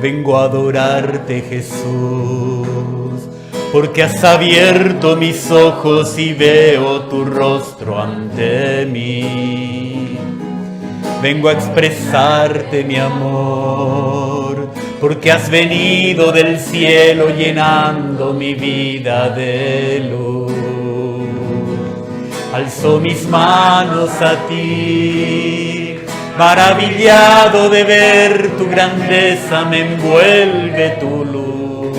Vengo a adorarte, Jesús, porque has abierto mis ojos y veo tu rostro ante mí. Vengo a expresarte mi amor, porque has venido del cielo llenando mi vida de luz. Alzo mis manos a ti, maravillado de ver tu grandeza, me envuelve tu luz.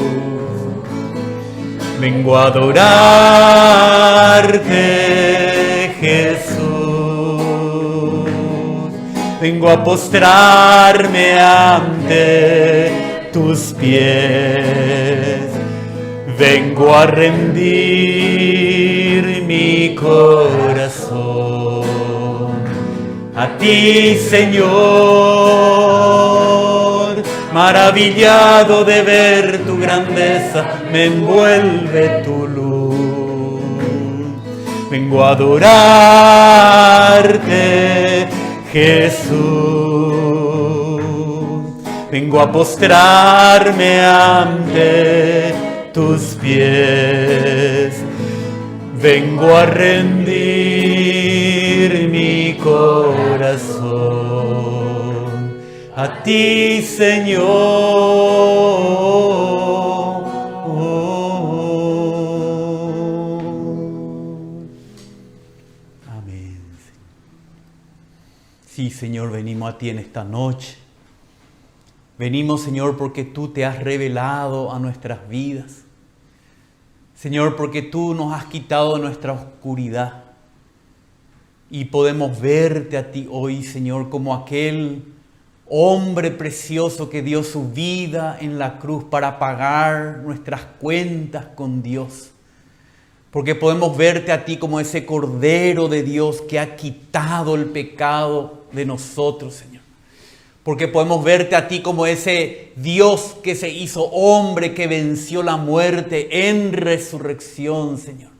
Vengo a adorarte, Jesús. Vengo a postrarme ante tus pies. Vengo a rendir mi corazón a ti, Señor. Maravillado de ver tu grandeza, me envuelve tu luz. Vengo a adorarte, Jesús. Vengo a postrarme ante tus pies. Vengo a rendir mi corazón a ti, Señor. Amén. Sí, Señor, venimos a ti en esta noche. Venimos, Señor, porque tú te has revelado a nuestras vidas. Señor, porque tú nos has quitado nuestra oscuridad y podemos verte a ti hoy, Señor, como aquel hombre precioso que dio su vida en la cruz para pagar nuestras cuentas con Dios. Porque podemos verte a ti como ese Cordero de Dios que ha quitado el pecado de nosotros, Señor. Porque podemos verte a ti como ese Dios que se hizo hombre, que venció la muerte en resurrección, Señor.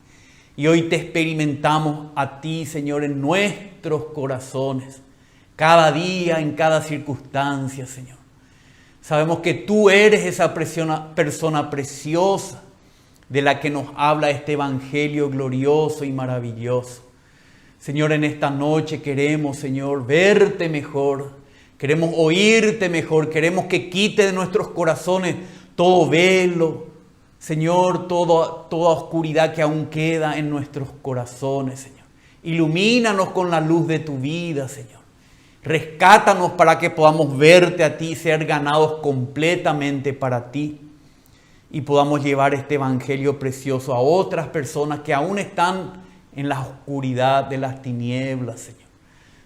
Y hoy te experimentamos a ti, Señor, en nuestros corazones, cada día, en cada circunstancia, Señor. Sabemos que tú eres esa persona preciosa de la que nos habla este evangelio glorioso y maravilloso. Señor, en esta noche queremos, Señor, verte mejor. Queremos oírte mejor, queremos que quite de nuestros corazones todo velo, Señor, toda oscuridad que aún queda en nuestros corazones, Señor. Ilumínanos con la luz de tu vida, Señor. Rescátanos para que podamos verte a ti, ser ganados completamente para ti y podamos llevar este evangelio precioso a otras personas que aún están en la oscuridad de las tinieblas, Señor.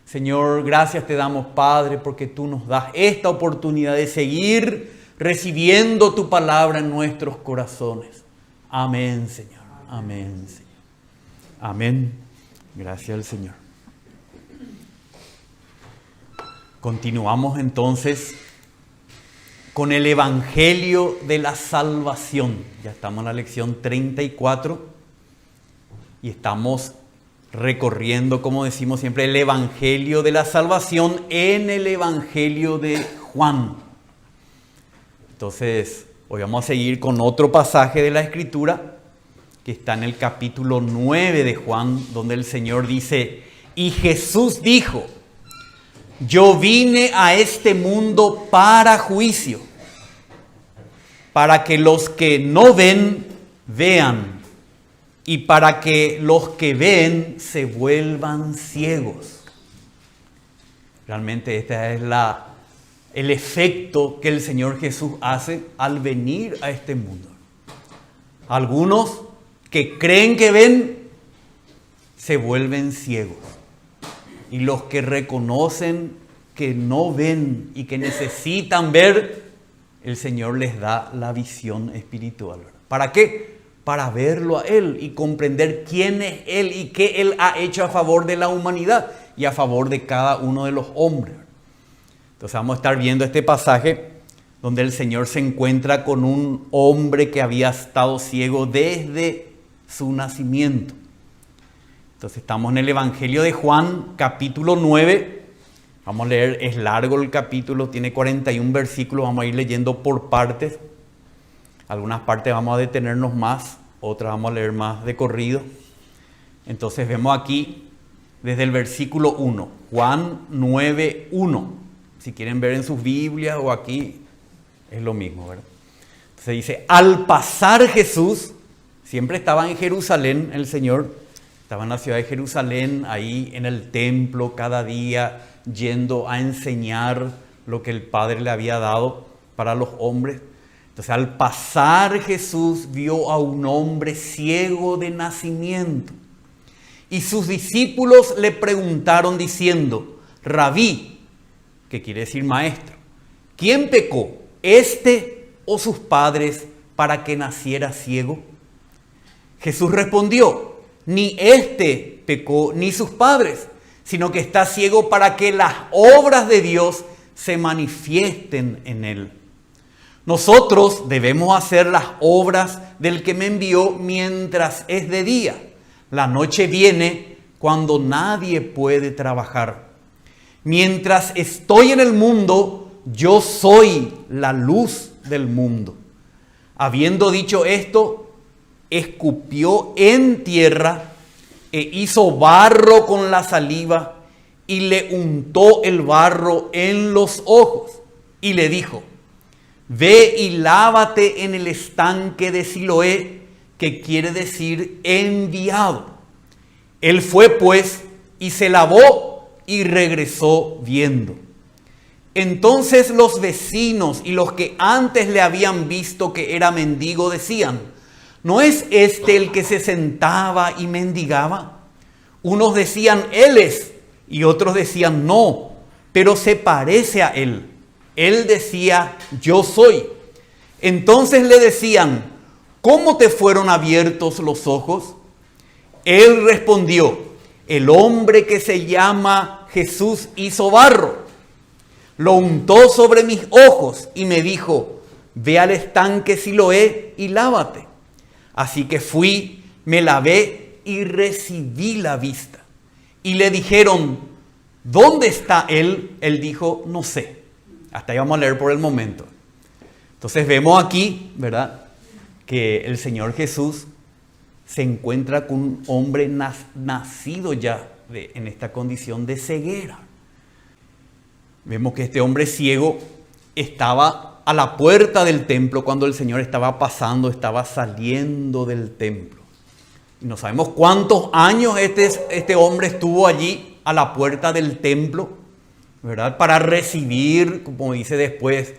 Señor, gracias te damos, Padre, porque tú nos das esta oportunidad de seguir recibiendo tu palabra en nuestros corazones. Amén, Señor. Amén, Señor. Amén. Gracias al Señor. Continuamos entonces con el Evangelio de la Salvación. Ya estamos en la lección 34 y estamos recorriendo, como decimos siempre, el Evangelio de la Salvación en el Evangelio de Juan. Entonces, hoy vamos a seguir con otro pasaje de la Escritura que está en el capítulo 9 de Juan, donde el Señor dice: y Jesús dijo: yo vine a este mundo para juicio, para que los que no ven, vean, y para que los que ven se vuelvan ciegos. Realmente este es el efecto que el Señor Jesús hace al venir a este mundo. Algunos que creen que ven, se vuelven ciegos. Y los que reconocen que no ven y que necesitan ver, el Señor les da la visión espiritual. ¿Para qué? Para verlo a Él y comprender quién es Él y qué Él ha hecho a favor de la humanidad y a favor de cada uno de los hombres. Entonces vamos a estar viendo este pasaje donde el Señor se encuentra con un hombre que había estado ciego desde su nacimiento. Entonces estamos en el Evangelio de Juan, capítulo 9. Vamos a leer, es largo el capítulo, tiene 41 versículos, vamos a ir leyendo por partes. Algunas partes vamos a detenernos más, otras vamos a leer más de corrido. Entonces vemos aquí desde el versículo 1, Juan 9, 1. Si quieren ver en sus Biblias o aquí, es lo mismo, ¿verdad? Se dice, al pasar Jesús, siempre estaba en Jerusalén el Señor, estaba en la ciudad de Jerusalén, ahí en el templo cada día, yendo a enseñar lo que el Padre le había dado para los hombres. Entonces al pasar Jesús vio a un hombre ciego de nacimiento. Y sus discípulos le preguntaron diciendo, Rabí, que quiere decir maestro, ¿quién pecó, este o sus padres, para que naciera ciego? Jesús respondió, ni este pecó ni sus padres, sino que está ciego para que las obras de Dios se manifiesten en él. Nosotros debemos hacer las obras del que me envió mientras es de día. La noche viene cuando nadie puede trabajar. Mientras estoy en el mundo, yo soy la luz del mundo. Habiendo dicho esto, escupió en tierra e hizo barro con la saliva y le untó el barro en los ojos y le dijo, ve y lávate en el estanque de Siloé, que quiere decir enviado. Él fue pues y se lavó y regresó viendo. Entonces los vecinos y los que antes le habían visto que era mendigo decían, ¿no es este el que se sentaba y mendigaba? Unos decían, él es, y otros decían, no, pero se parece a él. Él decía, yo soy. Entonces le decían, ¿cómo te fueron abiertos los ojos? Él respondió, el hombre que se llama Jesús hizo barro, lo untó sobre mis ojos y me dijo, ve al estanque Siloé y lávate. Así que fui, me lavé y recibí la vista. Y le dijeron, ¿dónde está él? Él dijo, no sé. Hasta ahí vamos a leer por el momento. Entonces vemos aquí, ¿verdad?, que el Señor Jesús se encuentra con un hombre nacido ya en esta condición de ceguera. Vemos que este hombre ciego estaba a la puerta del templo cuando el Señor estaba pasando, estaba saliendo del templo. Y no sabemos cuántos años este hombre estuvo allí a la puerta del templo, ¿verdad?, para recibir, como dice después,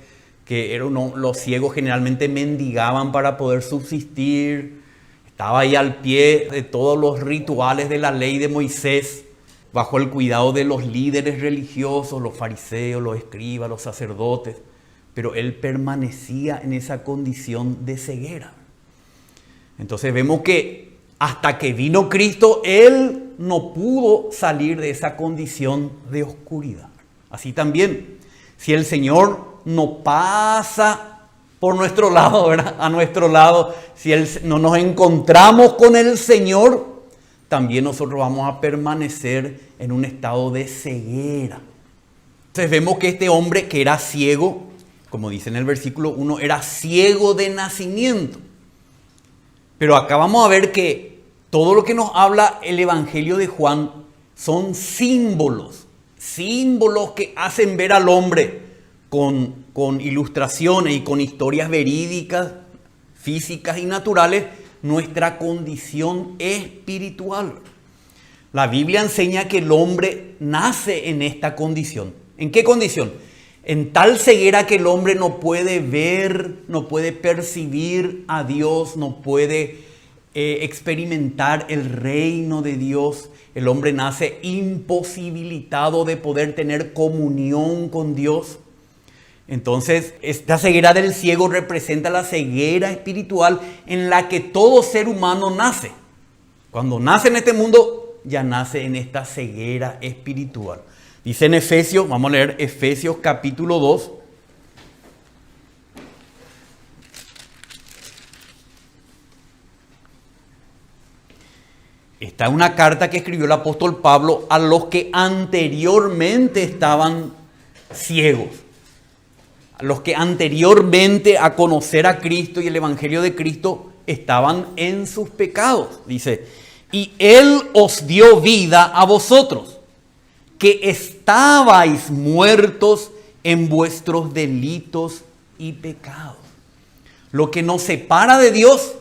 que los ciegos generalmente mendigaban para poder subsistir. Estaba ahí al pie de todos los rituales de la ley de Moisés, bajo el cuidado de los líderes religiosos, los fariseos, los escribas, los sacerdotes. Pero él permanecía en esa condición de ceguera. Entonces vemos que hasta que vino Cristo, él no pudo salir de esa condición de oscuridad. Así también, si el Señor no pasa por nuestro lado, ¿verdad?, a nuestro lado, si no nos encontramos con el Señor, también nosotros vamos a permanecer en un estado de ceguera. Entonces vemos que este hombre que era ciego, como dice en el versículo 1, era ciego de nacimiento. Pero acá vamos a ver que todo lo que nos habla el Evangelio de Juan son símbolos que hacen ver al hombre con ilustraciones y con historias verídicas, físicas y naturales, nuestra condición espiritual. La Biblia enseña que el hombre nace en esta condición. ¿En qué condición? En tal ceguera que el hombre no puede ver, no puede percibir a Dios, no puede experimentar el reino de Dios. El hombre nace imposibilitado de poder tener comunión con Dios. Entonces, esta ceguera del ciego representa la ceguera espiritual en la que todo ser humano nace. Cuando nace en este mundo, ya nace en esta ceguera espiritual. Dice en Efesios, vamos a leer Efesios capítulo 2. Esta es una carta que escribió el apóstol Pablo a los que anteriormente estaban ciegos. A los que anteriormente a conocer a Cristo y el Evangelio de Cristo estaban en sus pecados. Dice, y Él os dio vida a vosotros, que estabais muertos en vuestros delitos y pecados. Lo que nos separa de Dios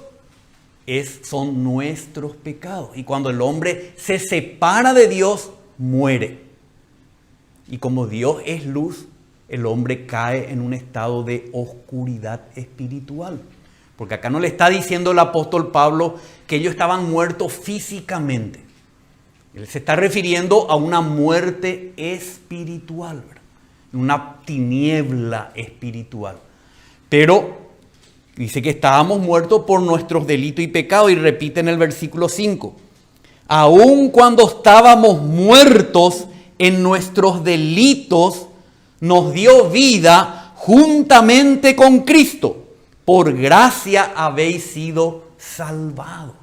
son nuestros pecados. Y cuando el hombre se separa de Dios, muere. Y como Dios es luz, el hombre cae en un estado de oscuridad espiritual. Porque acá no le está diciendo el apóstol Pablo que ellos estaban muertos físicamente. Él se está refiriendo a una muerte espiritual, ¿verdad? Una tiniebla espiritual. Pero dice que estábamos muertos por nuestros delitos y pecados. Y repite en el versículo 5. Aun cuando estábamos muertos en nuestros delitos, nos dio vida juntamente con Cristo. Por gracia habéis sido salvados.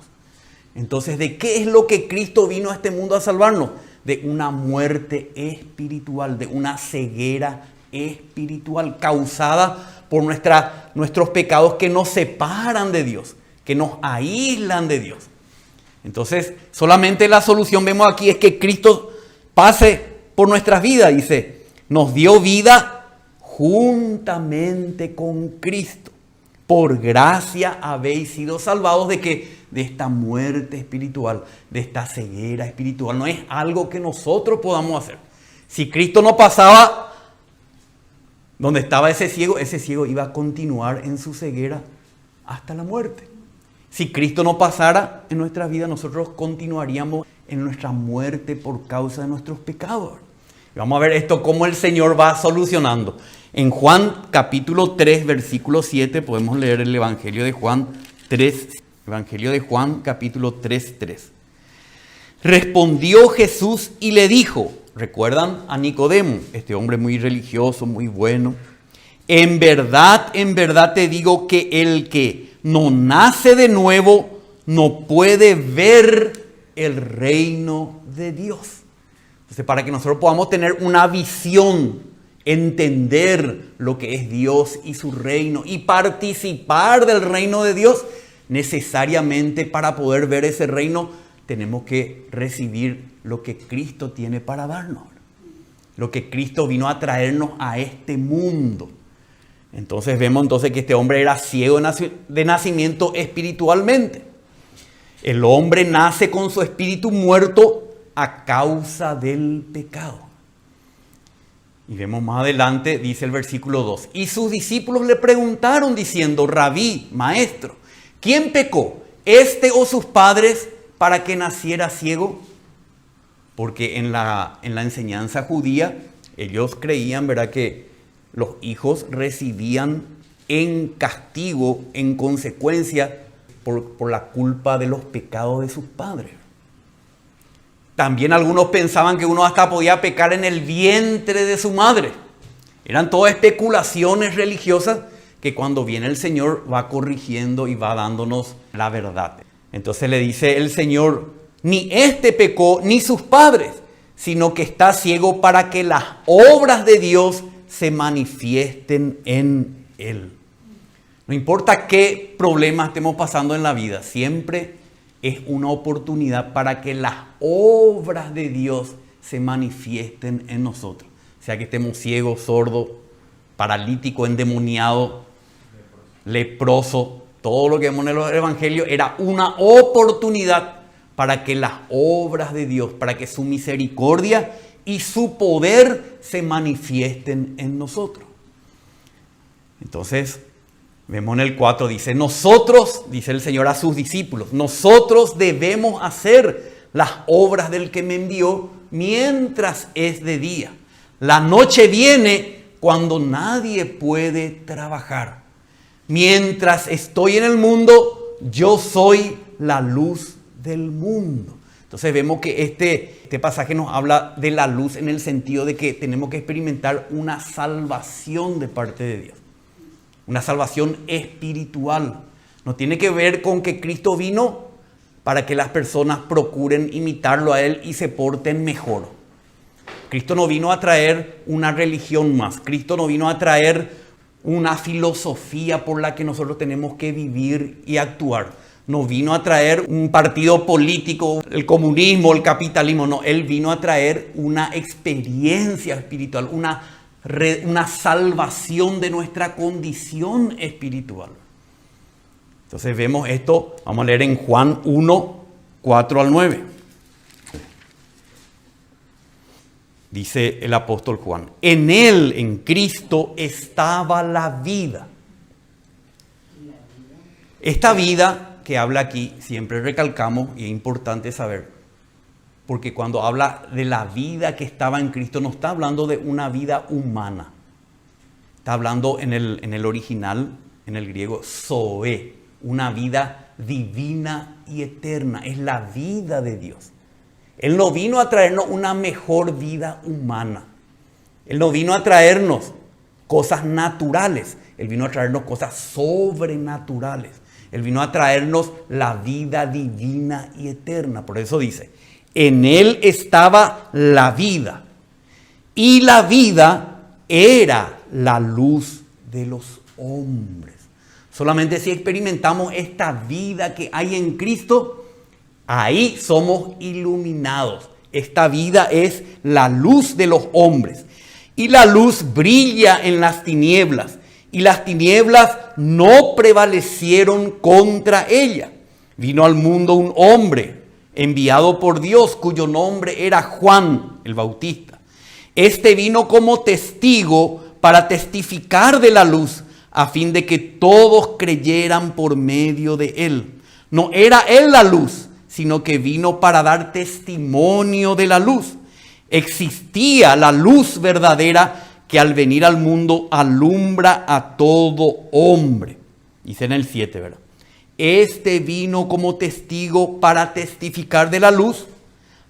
Entonces, ¿de qué es lo que Cristo vino a este mundo a salvarnos? De una muerte espiritual, de una ceguera espiritual causada por nuestros pecados que nos separan de Dios, que nos aíslan de Dios. Entonces, solamente la solución vemos aquí es que Cristo pase por nuestras vidas. Dice, nos dio vida juntamente con Cristo. Por gracia habéis sido salvados de que de esta muerte espiritual, de esta ceguera espiritual. No es algo que nosotros podamos hacer. Si Cristo no pasaba donde estaba ese ciego iba a continuar en su ceguera hasta la muerte. Si Cristo no pasara en nuestra vida, nosotros continuaríamos en nuestra muerte por causa de nuestros pecados. Y vamos a ver esto, cómo el Señor va solucionando. En Juan capítulo 3, versículo 7, podemos leer el Evangelio de Juan 3, Evangelio de Juan capítulo 3, 3. Respondió Jesús y le dijo, ¿recuerdan a Nicodemo? Este hombre muy religioso, muy bueno. En verdad te digo que el que no nace de nuevo no puede ver el reino de Dios. Entonces, para que nosotros podamos tener una visión, entender lo que es Dios y su reino y participar del reino de Dios, necesariamente para poder ver ese reino tenemos que recibir lo que Cristo tiene para darnos. Lo que Cristo vino a traernos a este mundo. Entonces vemos que este hombre era ciego de nacimiento espiritualmente. El hombre nace con su espíritu muerto a causa del pecado. Y vemos más adelante, dice el versículo 2. Y sus discípulos le preguntaron diciendo, Rabí, maestro, ¿quién pecó, este o sus padres, para que naciera ciego? Porque en la enseñanza judía, ellos creían, ¿verdad?, que los hijos recibían en castigo, en consecuencia, por la culpa de los pecados de sus padres. También algunos pensaban que uno hasta podía pecar en el vientre de su madre. Eran todas especulaciones religiosas que cuando viene el Señor va corrigiendo y va dándonos la verdad. Entonces le dice el Señor, ni este pecó ni sus padres, sino que está ciego para que las obras de Dios se manifiesten en él. No importa qué problemas estemos pasando en la vida, siempre es una oportunidad para que las obras de Dios se manifiesten en nosotros. O sea que estemos ciegos, sordos, paralíticos, endemoniados, leprosos. Todo lo que vemos en el Evangelio era una oportunidad para que las obras de Dios, para que su misericordia y su poder se manifiesten en nosotros. Entonces, vemos en el 4, dice, nosotros, dice el Señor a sus discípulos, nosotros debemos hacer las obras del que me envió mientras es de día. La noche viene cuando nadie puede trabajar. Mientras estoy en el mundo, yo soy la luz del mundo. Entonces vemos que este pasaje nos habla de la luz en el sentido de que tenemos que experimentar una salvación de parte de Dios. Una salvación espiritual. No tiene que ver con que Cristo vino para que las personas procuren imitarlo a Él y se porten mejor. Cristo no vino a traer una religión más. Cristo no vino a traer una filosofía por la que nosotros tenemos que vivir y actuar. No vino a traer un partido político, el comunismo, el capitalismo. No, Él vino a traer una experiencia espiritual, una salvación de nuestra condición espiritual. Entonces vemos esto, vamos a leer en Juan 1, 4 al 9. Dice el apóstol Juan: en Él, en Cristo, estaba la vida. Esta vida que habla aquí, siempre recalcamos, y es importante saber, porque cuando habla de la vida que estaba en Cristo, no está hablando de una vida humana. Está hablando en el original, en el griego, zoe, una vida divina y eterna. Es la vida de Dios. Él no vino a traernos una mejor vida humana. Él no vino a traernos cosas naturales. Él vino a traernos cosas sobrenaturales. Él vino a traernos la vida divina y eterna. Por eso dice, en Él estaba la vida. Y la vida era la luz de los hombres. Solamente si experimentamos esta vida que hay en Cristo, ahí somos iluminados. Esta vida es la luz de los hombres. Y la luz brilla en las tinieblas. Y las tinieblas no prevalecieron contra ella. Vino al mundo un hombre enviado por Dios, cuyo nombre era Juan el Bautista. Este vino como testigo para testificar de la luz, a fin de que todos creyeran por medio de él. No era él la luz, sino que vino para dar testimonio de la luz. Existía la luz verdadera que al venir al mundo alumbra a todo hombre. Dice en el 7, ¿verdad? Este vino como testigo para testificar de la luz,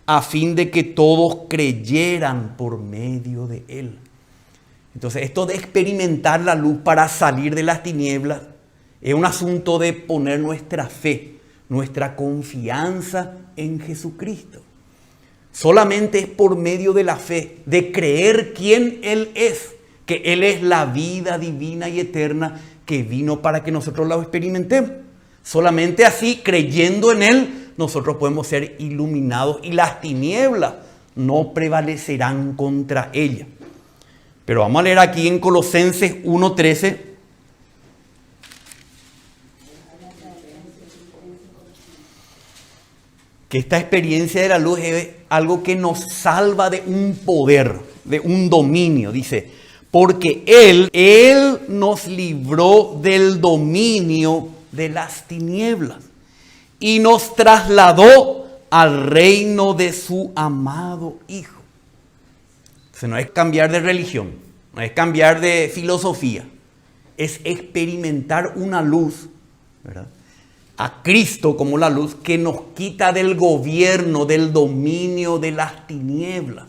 a fin de que todos creyeran por medio de él. Entonces, esto de experimentar la luz para salir de las tinieblas es un asunto de poner nuestra fe, nuestra confianza en Jesucristo. Solamente es por medio de la fe, de creer quién Él es, que Él es la vida divina y eterna que vino para que nosotros la experimentemos. Solamente así, creyendo en Él, nosotros podemos ser iluminados y las tinieblas no prevalecerán contra ella. Pero vamos a leer aquí en Colosenses 1:13. Que esta experiencia de la luz es algo que nos salva de un poder, de un dominio. Dice, porque Él nos libró del dominio de las tinieblas y nos trasladó al reino de su amado Hijo. Entonces no es cambiar de religión, no es cambiar de filosofía, es experimentar una luz, ¿verdad? A Cristo como la luz que nos quita del gobierno, del dominio de las tinieblas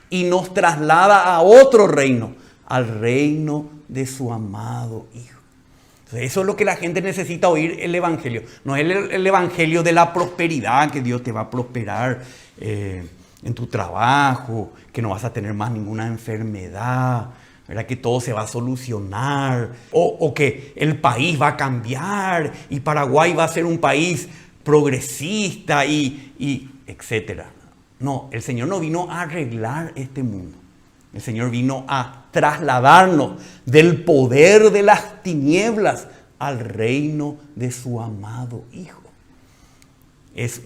y nos traslada a otro reino, al reino de su amado Hijo. Entonces, eso es lo que la gente necesita oír, el Evangelio. No es el Evangelio de la prosperidad, que Dios te va a prosperar en tu trabajo, que no vas a tener más ninguna enfermedad, ¿verdad? Que todo se va a solucionar, o que el país va a cambiar y Paraguay va a ser un país progresista y etcétera. No, el Señor no vino a arreglar este mundo. El Señor vino a trasladarnos del poder de las tinieblas al reino de su amado Hijo. Es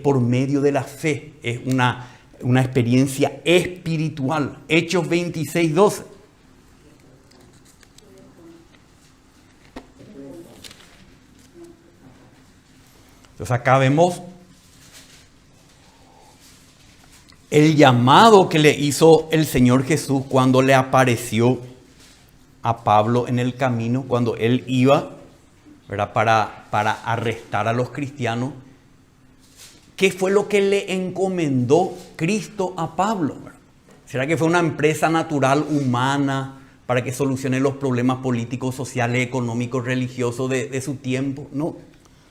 por medio de la fe, es una experiencia espiritual. Hechos 26:12. Entonces acá vemos el llamado que le hizo el Señor Jesús cuando le apareció a Pablo en el camino, cuando él iba, ¿verdad? para arrestar a los cristianos. ¿Qué fue lo que le encomendó Cristo a Pablo? ¿Será que fue una empresa natural humana para que solucione los problemas políticos, sociales, económicos, religiosos de su tiempo? No.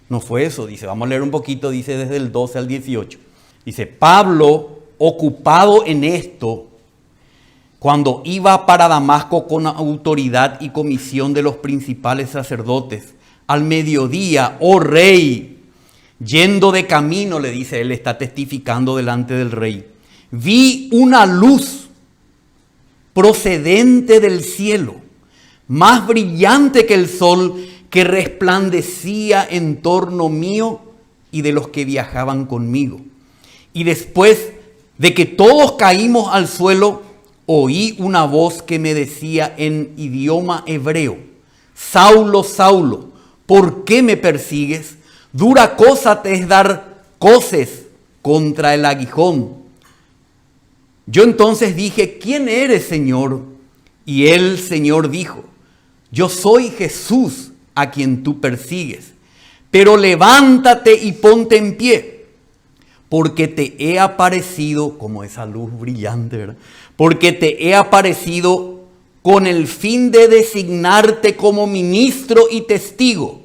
No fue eso, dice, vamos a leer un poquito, dice desde el 12 al 18. Dice, Pablo, ocupado en esto, cuando iba para Damasco con autoridad y comisión de los principales sacerdotes, al mediodía, oh rey, yendo de camino, le dice, él está testificando delante del rey, vi una luz procedente del cielo, más brillante que el sol, que resplandecía en torno mío y de los que viajaban conmigo. Y después de que todos caímos al suelo, oí una voz que me decía en idioma hebreo, Saulo, Saulo, ¿por qué me persigues? Dura cosa te es dar coces contra el aguijón. Yo entonces dije, ¿quién eres, Señor? Y el Señor dijo, yo soy Jesús a quien tú persigues, pero levántate y ponte en pie, porque te he aparecido, como esa luz brillante, ¿verdad? Porque te he aparecido con el fin de designarte como ministro y testigo,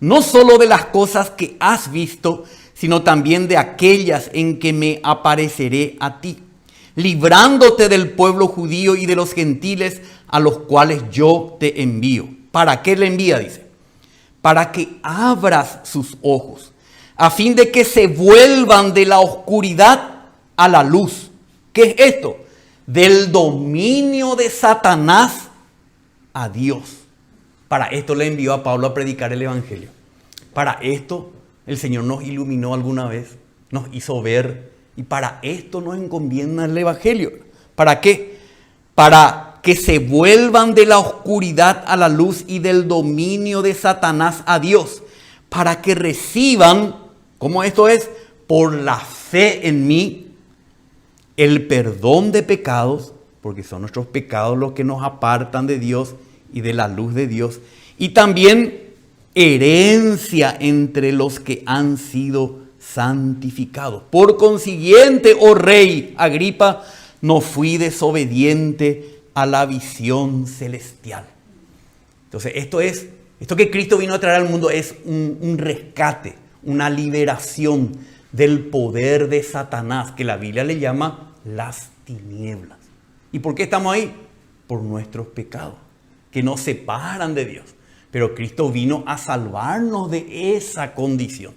no solo de las cosas que has visto, sino también de aquellas en que me apareceré a ti, librándote del pueblo judío y de los gentiles a los cuales yo te envío. ¿Para qué le envía? Dice, para que abras sus ojos, a fin de que se vuelvan de la oscuridad a la luz. ¿Qué es esto? Del dominio de Satanás a Dios. Para esto le envió a Pablo a predicar el Evangelio. Para esto el Señor nos iluminó alguna vez, nos hizo ver, y para esto nos encomienda el Evangelio. ¿Para qué? Para que se vuelvan de la oscuridad a la luz y del dominio de Satanás a Dios, para que reciban, ¿cómo esto es? Por la fe en mí, el perdón de pecados, porque son nuestros pecados los que nos apartan de Dios y de la luz de Dios, y también herencia entre los que han sido santificados. Por consiguiente, oh rey Agripa, no fui desobediente a la visión celestial. Entonces, esto que Cristo vino a traer al mundo es un rescate, una liberación del poder de Satanás, que la Biblia le llama las tinieblas. ¿Y por qué estamos ahí? Por nuestros pecados, que nos separan de Dios. Pero Cristo vino a salvarnos de esa condición.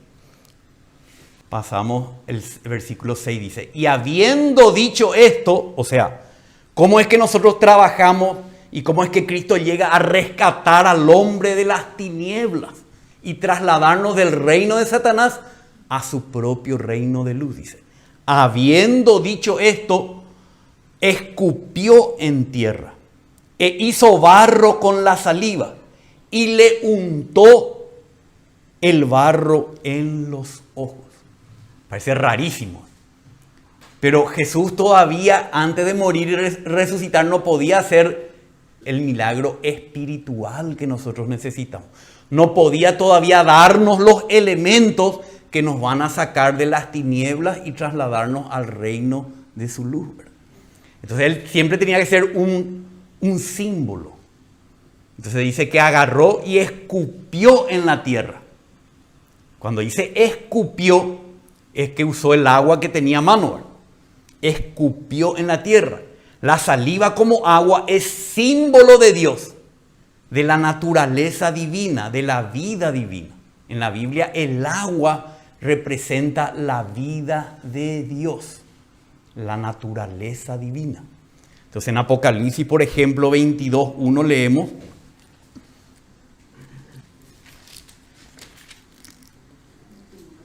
Pasamos el versículo 6, dice, y habiendo dicho esto, o sea, ¿cómo es que nosotros trabajamos y cómo es que Cristo llega a rescatar al hombre de las tinieblas y trasladarnos del reino de Satanás a su propio reino de luz? Dice, habiendo dicho esto, escupió en tierra e hizo barro con la saliva y le untó el barro en los ojos. Parece rarísimo. Pero Jesús todavía, antes de morir y resucitar, no podía hacer el milagro espiritual que nosotros necesitamos. No podía todavía darnos los elementos que nos van a sacar de las tinieblas y trasladarnos al reino de su luz, ¿verdad? Entonces él siempre tenía que ser un símbolo. Entonces dice que agarró y escupió en la tierra. Cuando dice escupió, es que usó el agua que tenía a mano, ¿verdad? Escupió en la tierra. La saliva como agua es símbolo de Dios, de la naturaleza divina, de la vida divina. En la Biblia el agua representa la vida de Dios, la naturaleza divina. Entonces en Apocalipsis, por ejemplo, 22:1 leemos,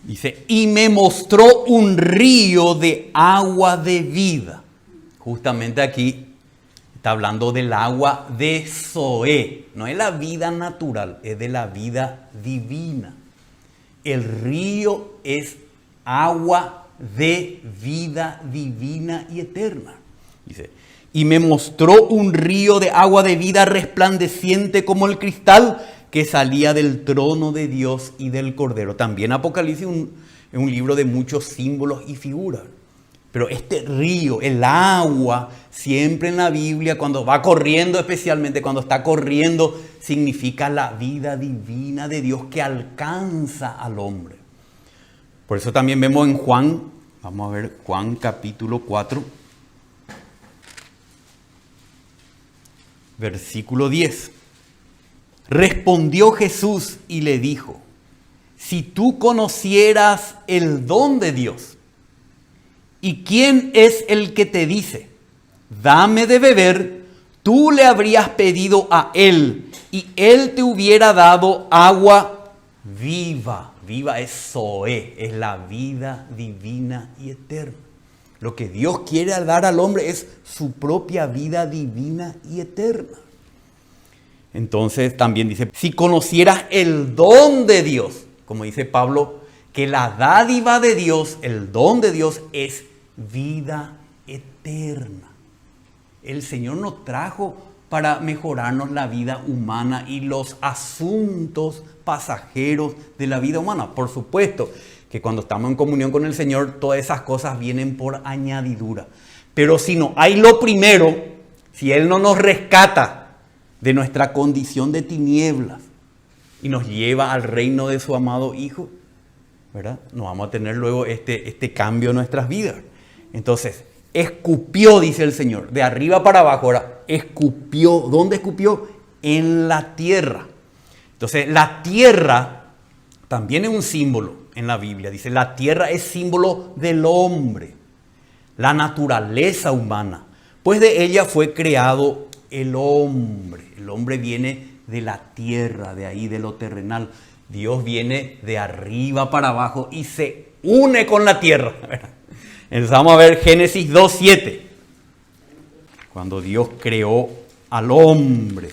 dice, y me mostró un río de agua de vida. Justamente aquí está hablando del agua de Zoé. No es la vida natural, es de la vida divina. El río es agua de vida divina y eterna. Dice, y me mostró un río de agua de vida resplandeciente como el cristal, que salía del trono de Dios y del Cordero. También Apocalipsis es un libro de muchos símbolos y figuras. Pero este río, el agua, siempre en la Biblia, cuando va corriendo, especialmente cuando está corriendo, significa la vida divina de Dios que alcanza al hombre. Por eso también vemos en Juan, vamos a ver Juan capítulo 4, versículo 10. Respondió Jesús y le dijo: si tú conocieras el don de Dios, ¿y quién es el que te dice, dame de beber? Tú le habrías pedido a él y él te hubiera dado agua viva. Viva es Zoé, es la vida divina y eterna. Lo que Dios quiere dar al hombre es su propia vida divina y eterna. Entonces también dice, si conocieras el don de Dios, como dice Pablo, que la dádiva de Dios, el don de Dios es vida eterna. El Señor nos trajo para mejorarnos la vida humana y los asuntos pasajeros de la vida humana. Por supuesto que cuando estamos en comunión con el Señor, todas esas cosas vienen por añadidura. Pero si no hay lo primero, si Él no nos rescata de nuestra condición de tinieblas y nos lleva al reino de su amado Hijo, ¿verdad? No vamos a tener luego este cambio en nuestras vidas. Entonces, escupió, dice el Señor, de arriba para abajo. Ahora, escupió. ¿Dónde escupió? En la tierra. Entonces, la tierra también es un símbolo en la Biblia. Dice, la tierra es símbolo del hombre, la naturaleza humana. Pues de ella fue creado el hombre. El hombre viene de la tierra, de ahí, de lo terrenal. Dios viene de arriba para abajo y se une con la tierra. Entonces vamos a ver Génesis 2:7. Cuando Dios creó al hombre.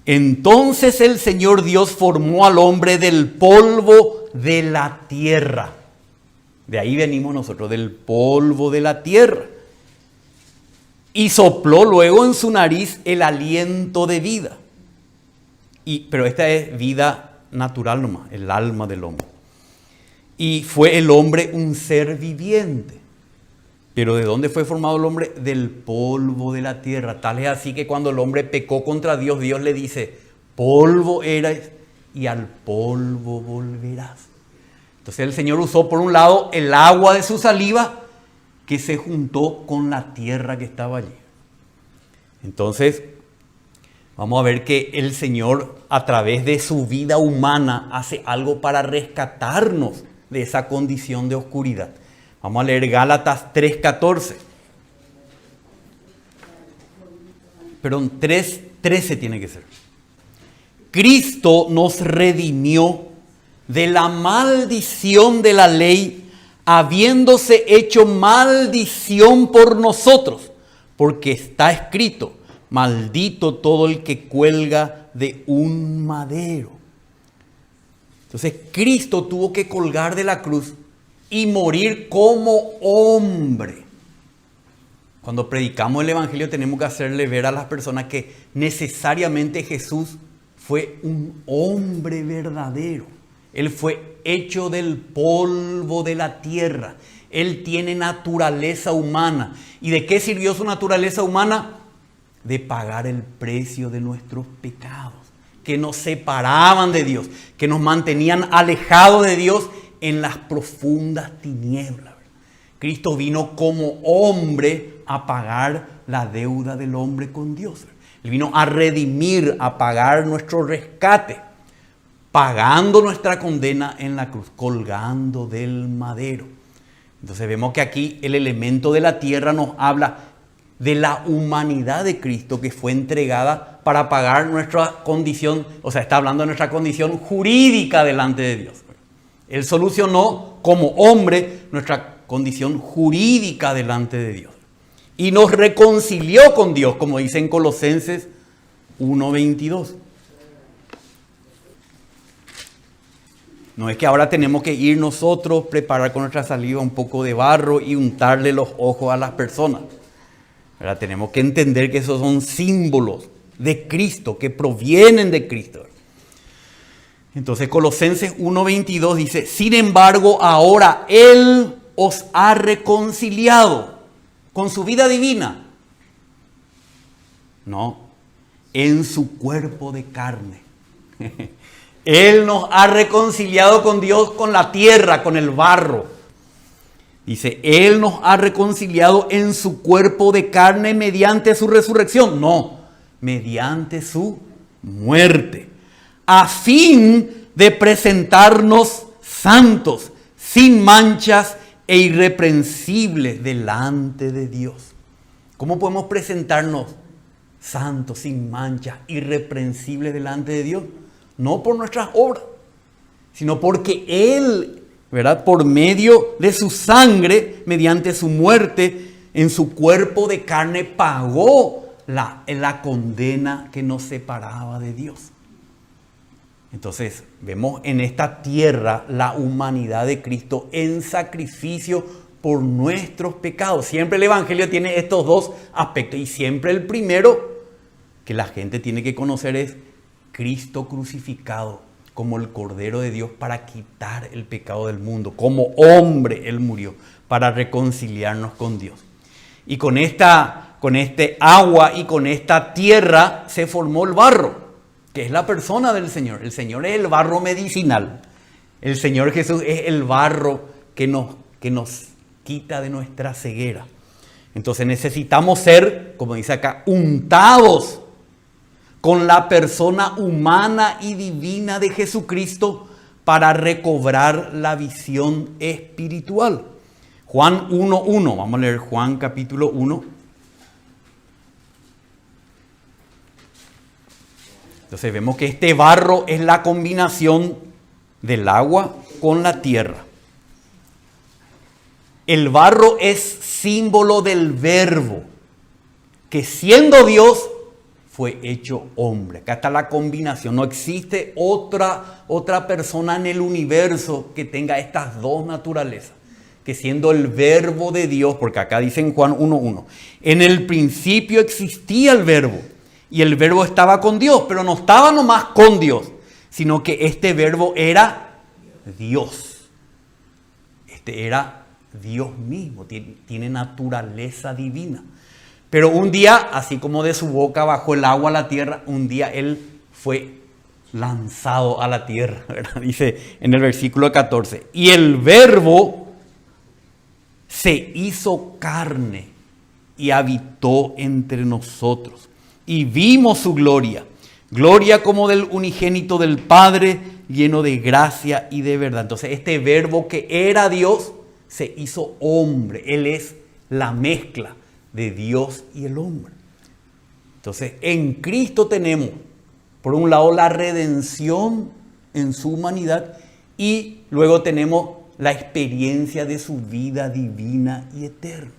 Entonces el Señor Dios formó al hombre del polvo de la tierra. De ahí venimos nosotros, del polvo de la tierra. Y sopló luego en su nariz el aliento de vida. Pero esta es vida natural nomás, el alma del hombre. Y fue el hombre un ser viviente. Pero ¿de dónde fue formado el hombre? Del polvo de la tierra. Tal es así que cuando el hombre pecó contra Dios, Dios le dice, polvo eres y al polvo volverás. Entonces el Señor usó por un lado el agua de su saliva que se juntó con la tierra que estaba allí. Entonces vamos a ver que el Señor a través de su vida humana hace algo para rescatarnos de esa condición de oscuridad. Vamos a leer Gálatas 3:14. Perdón, 3:13 tiene que ser. Cristo nos redimió de la maldición de la ley, habiéndose hecho maldición por nosotros, porque está escrito, maldito todo el que cuelga de un madero. Entonces Cristo tuvo que colgar de la cruz y morir como hombre. Cuando predicamos el Evangelio tenemos que hacerle ver a las personas que necesariamente Jesús fue un hombre verdadero. Él fue hecho del polvo de la tierra. Él tiene naturaleza humana. ¿Y de qué sirvió su naturaleza humana? De pagar el precio de nuestros pecados, que nos separaban de Dios, que nos mantenían alejados de Dios en las profundas tinieblas. Cristo vino como hombre a pagar la deuda del hombre con Dios. Él vino a redimir, a pagar nuestro rescate, pagando nuestra condena en la cruz, colgando del madero. Entonces vemos que aquí el elemento de la tierra nos habla de la humanidad de Cristo que fue entregada para pagar nuestra condición, o sea, está hablando de nuestra condición jurídica delante de Dios. Él solucionó como hombre nuestra condición jurídica delante de Dios. Y nos reconcilió con Dios, como dice en Colosenses 1:22. No es que ahora tenemos que ir nosotros, preparar con nuestra saliva un poco de barro y untarle los ojos a las personas. Ahora tenemos que entender que esos son símbolos de Cristo, que provienen de Cristo. Entonces Colosenses 1:22 dice, sin embargo, ahora Él os ha reconciliado con su vida divina. No, en su cuerpo de carne. Él nos ha reconciliado con Dios, con la tierra, con el barro. Dice, Él nos ha reconciliado en su cuerpo de carne mediante su resurrección. No, mediante su muerte. A fin de presentarnos santos, sin manchas e irreprensibles delante de Dios. ¿Cómo podemos presentarnos santos, sin manchas, irreprensibles delante de Dios? No por nuestras obras, sino porque Él, ¿verdad?, por medio de su sangre, mediante su muerte, en su cuerpo de carne, pagó la condena que nos separaba de Dios. Entonces, vemos en esta tierra la humanidad de Cristo en sacrificio por nuestros pecados. Siempre el Evangelio tiene estos dos aspectos. Y siempre el primero que la gente tiene que conocer es Cristo crucificado como el Cordero de Dios para quitar el pecado del mundo. Como hombre Él murió para reconciliarnos con Dios. Y con este agua y con esta tierra se formó el barro, que es la persona del Señor. El Señor es el barro medicinal. El Señor Jesús es el barro que nos quita de nuestra ceguera. Entonces necesitamos ser, como dice acá, untados con la persona humana y divina de Jesucristo para recobrar la visión espiritual. Juan 1:1, vamos a leer Juan capítulo 1. Entonces vemos que este barro es la combinación del agua con la tierra. El barro es símbolo del Verbo, que siendo Dios fue hecho hombre. Acá está la combinación. No existe otra persona en el universo que tenga estas dos naturalezas. Que siendo el Verbo de Dios, porque acá dice en Juan 1:1, en el principio existía el Verbo. Y el Verbo estaba con Dios, pero no estaba nomás con Dios, sino que este Verbo era Dios. Este era Dios mismo, tiene naturaleza divina. Pero un día, así como de su boca bajó el agua a la tierra, un día Él fue lanzado a la tierra, ¿verdad? Dice en el versículo 14, y el Verbo se hizo carne y habitó entre nosotros. Y vimos su gloria, gloria como del unigénito del Padre, lleno de gracia y de verdad. Entonces este Verbo que era Dios se hizo hombre. Él es la mezcla de Dios y el hombre. Entonces en Cristo tenemos, por un lado, la redención en su humanidad y luego tenemos la experiencia de su vida divina y eterna.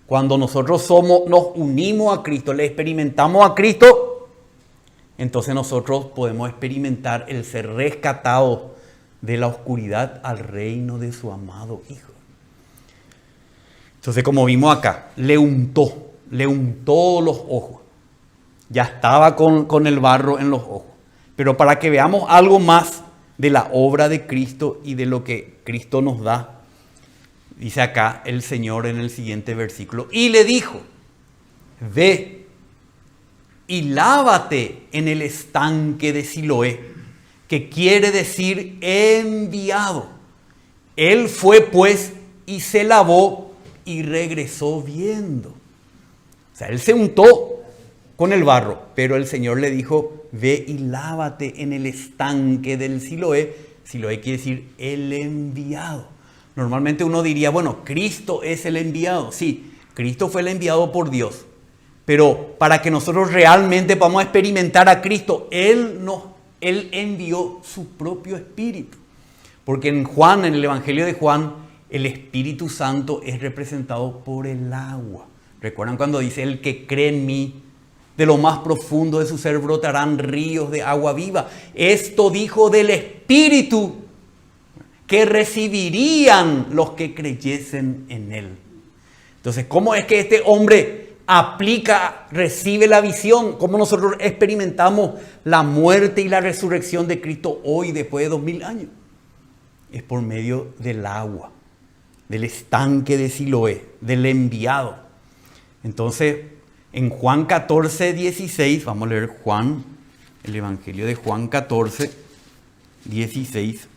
Cuando nosotros nos unimos a Cristo, le experimentamos a Cristo, entonces nosotros podemos experimentar el ser rescatados de la oscuridad al reino de su amado Hijo. Entonces, como vimos acá, le untó los ojos. Ya estaba con el barro en los ojos. Pero para que veamos algo más de la obra de Cristo y de lo que Cristo nos da, dice acá el Señor en el siguiente versículo, y le dijo, ve y lávate en el estanque de Siloé, que quiere decir enviado. Él fue pues y se lavó y regresó viendo. O sea, él se untó con el barro, pero el Señor le dijo, ve y lávate en el estanque del Siloé. Siloé quiere decir el enviado. Normalmente uno diría, bueno, Cristo es el enviado. Sí, Cristo fue el enviado por Dios. Pero para que nosotros realmente podamos experimentar a Cristo, Él envió su propio Espíritu. Porque en el Evangelio de Juan, el Espíritu Santo es representado por el agua. ¿Recuerdan cuando dice, el que cree en mí, de lo más profundo de su ser brotarán ríos de agua viva? Esto dijo del Espíritu que recibirían los que creyesen en Él. Entonces, ¿cómo es que este hombre aplica, recibe la visión, cómo nosotros experimentamos la muerte y la resurrección de Cristo hoy, después de 2000 años. Es por medio del agua, del estanque de Siloé, del enviado. Entonces, en Juan 14, 16, vamos a leer Juan, el Evangelio de Juan 14, 16.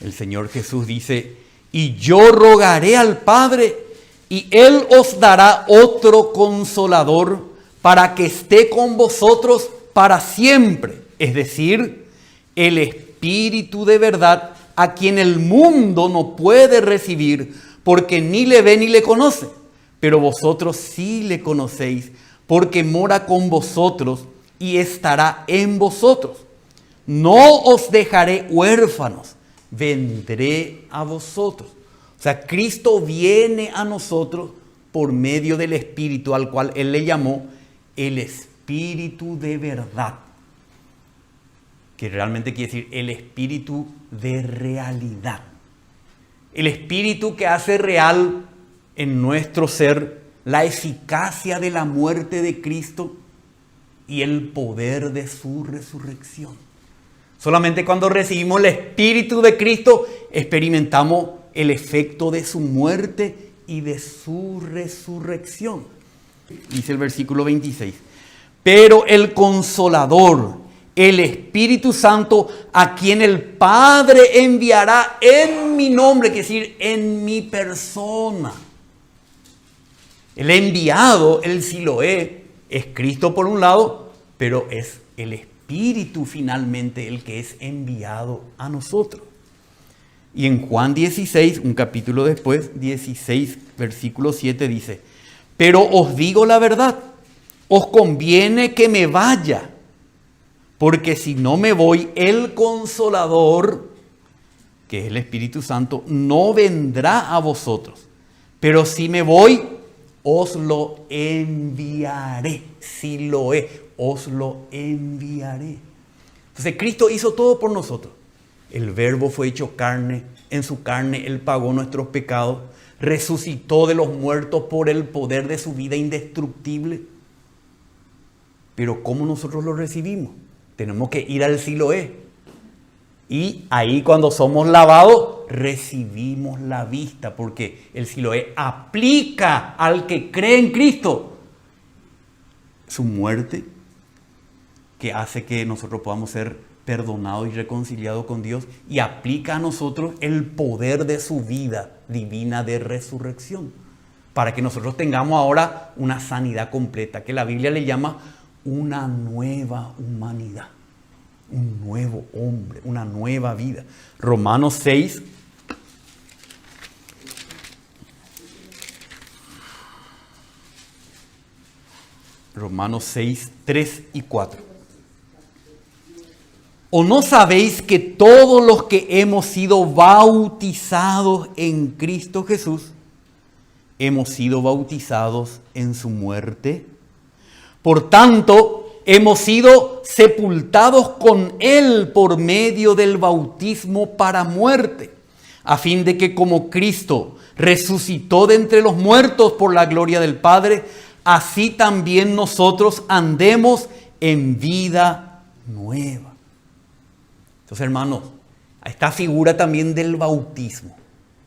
El Señor Jesús dice: y yo rogaré al Padre, y Él os dará otro consolador para que esté con vosotros para siempre. Es decir, el Espíritu de verdad, a quien el mundo no puede recibir, porque ni le ve ni le conoce. Pero vosotros sí le conocéis, porque mora con vosotros y estará en vosotros. No os dejaré huérfanos, vendré a vosotros. O sea, Cristo viene a nosotros por medio del Espíritu, al cual Él le llamó el Espíritu de verdad. Que realmente quiere decir el Espíritu de realidad. El Espíritu que hace real en nuestro ser la eficacia de la muerte de Cristo y el poder de su resurrección. Solamente cuando recibimos el Espíritu de Cristo experimentamos el efecto de su muerte y de su resurrección. Dice el versículo 26. Pero el Consolador, el Espíritu Santo, a quien el Padre enviará en mi nombre, es decir, en mi persona. El enviado, el Siloé, es Cristo por un lado, pero es el Espíritu finalmente el que es enviado a nosotros. Y en Juan 16, un capítulo después, 16, versículo 7 dice: pero os digo la verdad, os conviene que me vaya, porque si no me voy, el Consolador, que es el Espíritu Santo, no vendrá a vosotros. Pero si me voy, os lo enviaré. Siloé, os lo enviaré. Entonces Cristo hizo todo por nosotros. El Verbo fue hecho carne, en su carne Él pagó nuestros pecados, resucitó de los muertos por el poder de su vida indestructible. Pero ¿cómo nosotros lo recibimos? Tenemos que ir al Siloé. Y ahí cuando somos lavados, recibimos la vista, porque el Siloé aplica al que cree en Cristo su muerte, que hace que nosotros podamos ser perdonados y reconciliados con Dios, y aplica a nosotros el poder de su vida divina de resurrección, para que nosotros tengamos ahora una sanidad completa, que la Biblia le llama una nueva humanidad, un nuevo hombre, una nueva vida. Romanos 6, Romanos 6, 3 y 4. ¿O no sabéis que todos los que hemos sido bautizados en Cristo Jesús, hemos sido bautizados en su muerte? Por tanto, hemos sido sepultados con Él por medio del bautismo para muerte, a fin de que como Cristo resucitó de entre los muertos por la gloria del Padre, así también nosotros andemos en vida nueva. Entonces, hermanos, esta figura también del bautismo.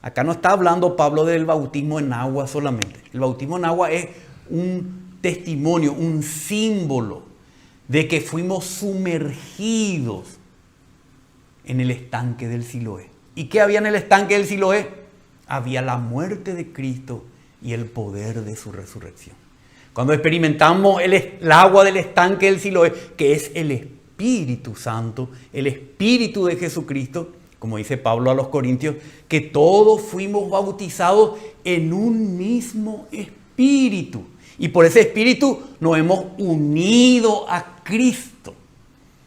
Acá no está hablando Pablo del bautismo en agua solamente. El bautismo en agua es un testimonio, un símbolo de que fuimos sumergidos en el estanque del Siloé. ¿Y qué había en el estanque del Siloé? Había la muerte de Cristo y el poder de su resurrección. Cuando experimentamos el agua del estanque del Siloé, que es el Espíritu Santo, el Espíritu de Jesucristo, como dice Pablo a los Corintios, que todos fuimos bautizados en un mismo Espíritu. Y por ese Espíritu nos hemos unido a Cristo.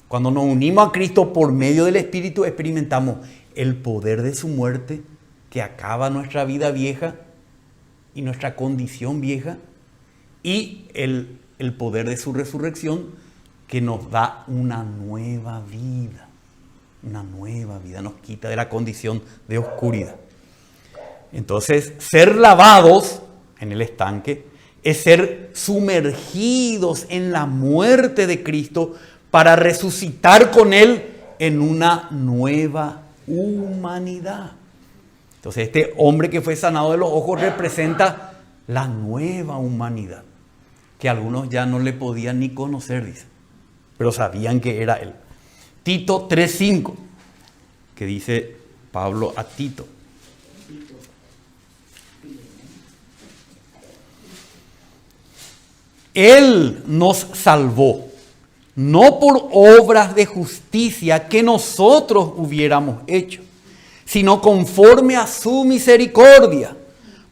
Cuando nos unimos a Cristo por medio del Espíritu, experimentamos el poder de su muerte, que acaba nuestra vida vieja y nuestra condición vieja, y el poder de su resurrección, que nos da una nueva vida. Una nueva vida, nos quita de la condición de oscuridad. Entonces, ser lavados en el estanque es ser sumergidos en la muerte de Cristo para resucitar con Él en una nueva humanidad. Entonces este hombre que fue sanado de los ojos representa la nueva humanidad, que algunos ya no le podían ni conocer, dice, pero sabían que era Él. Tito 3:5, que dice Pablo a Tito. Él nos salvó, no por obras de justicia que nosotros hubiéramos hecho, sino conforme a su misericordia,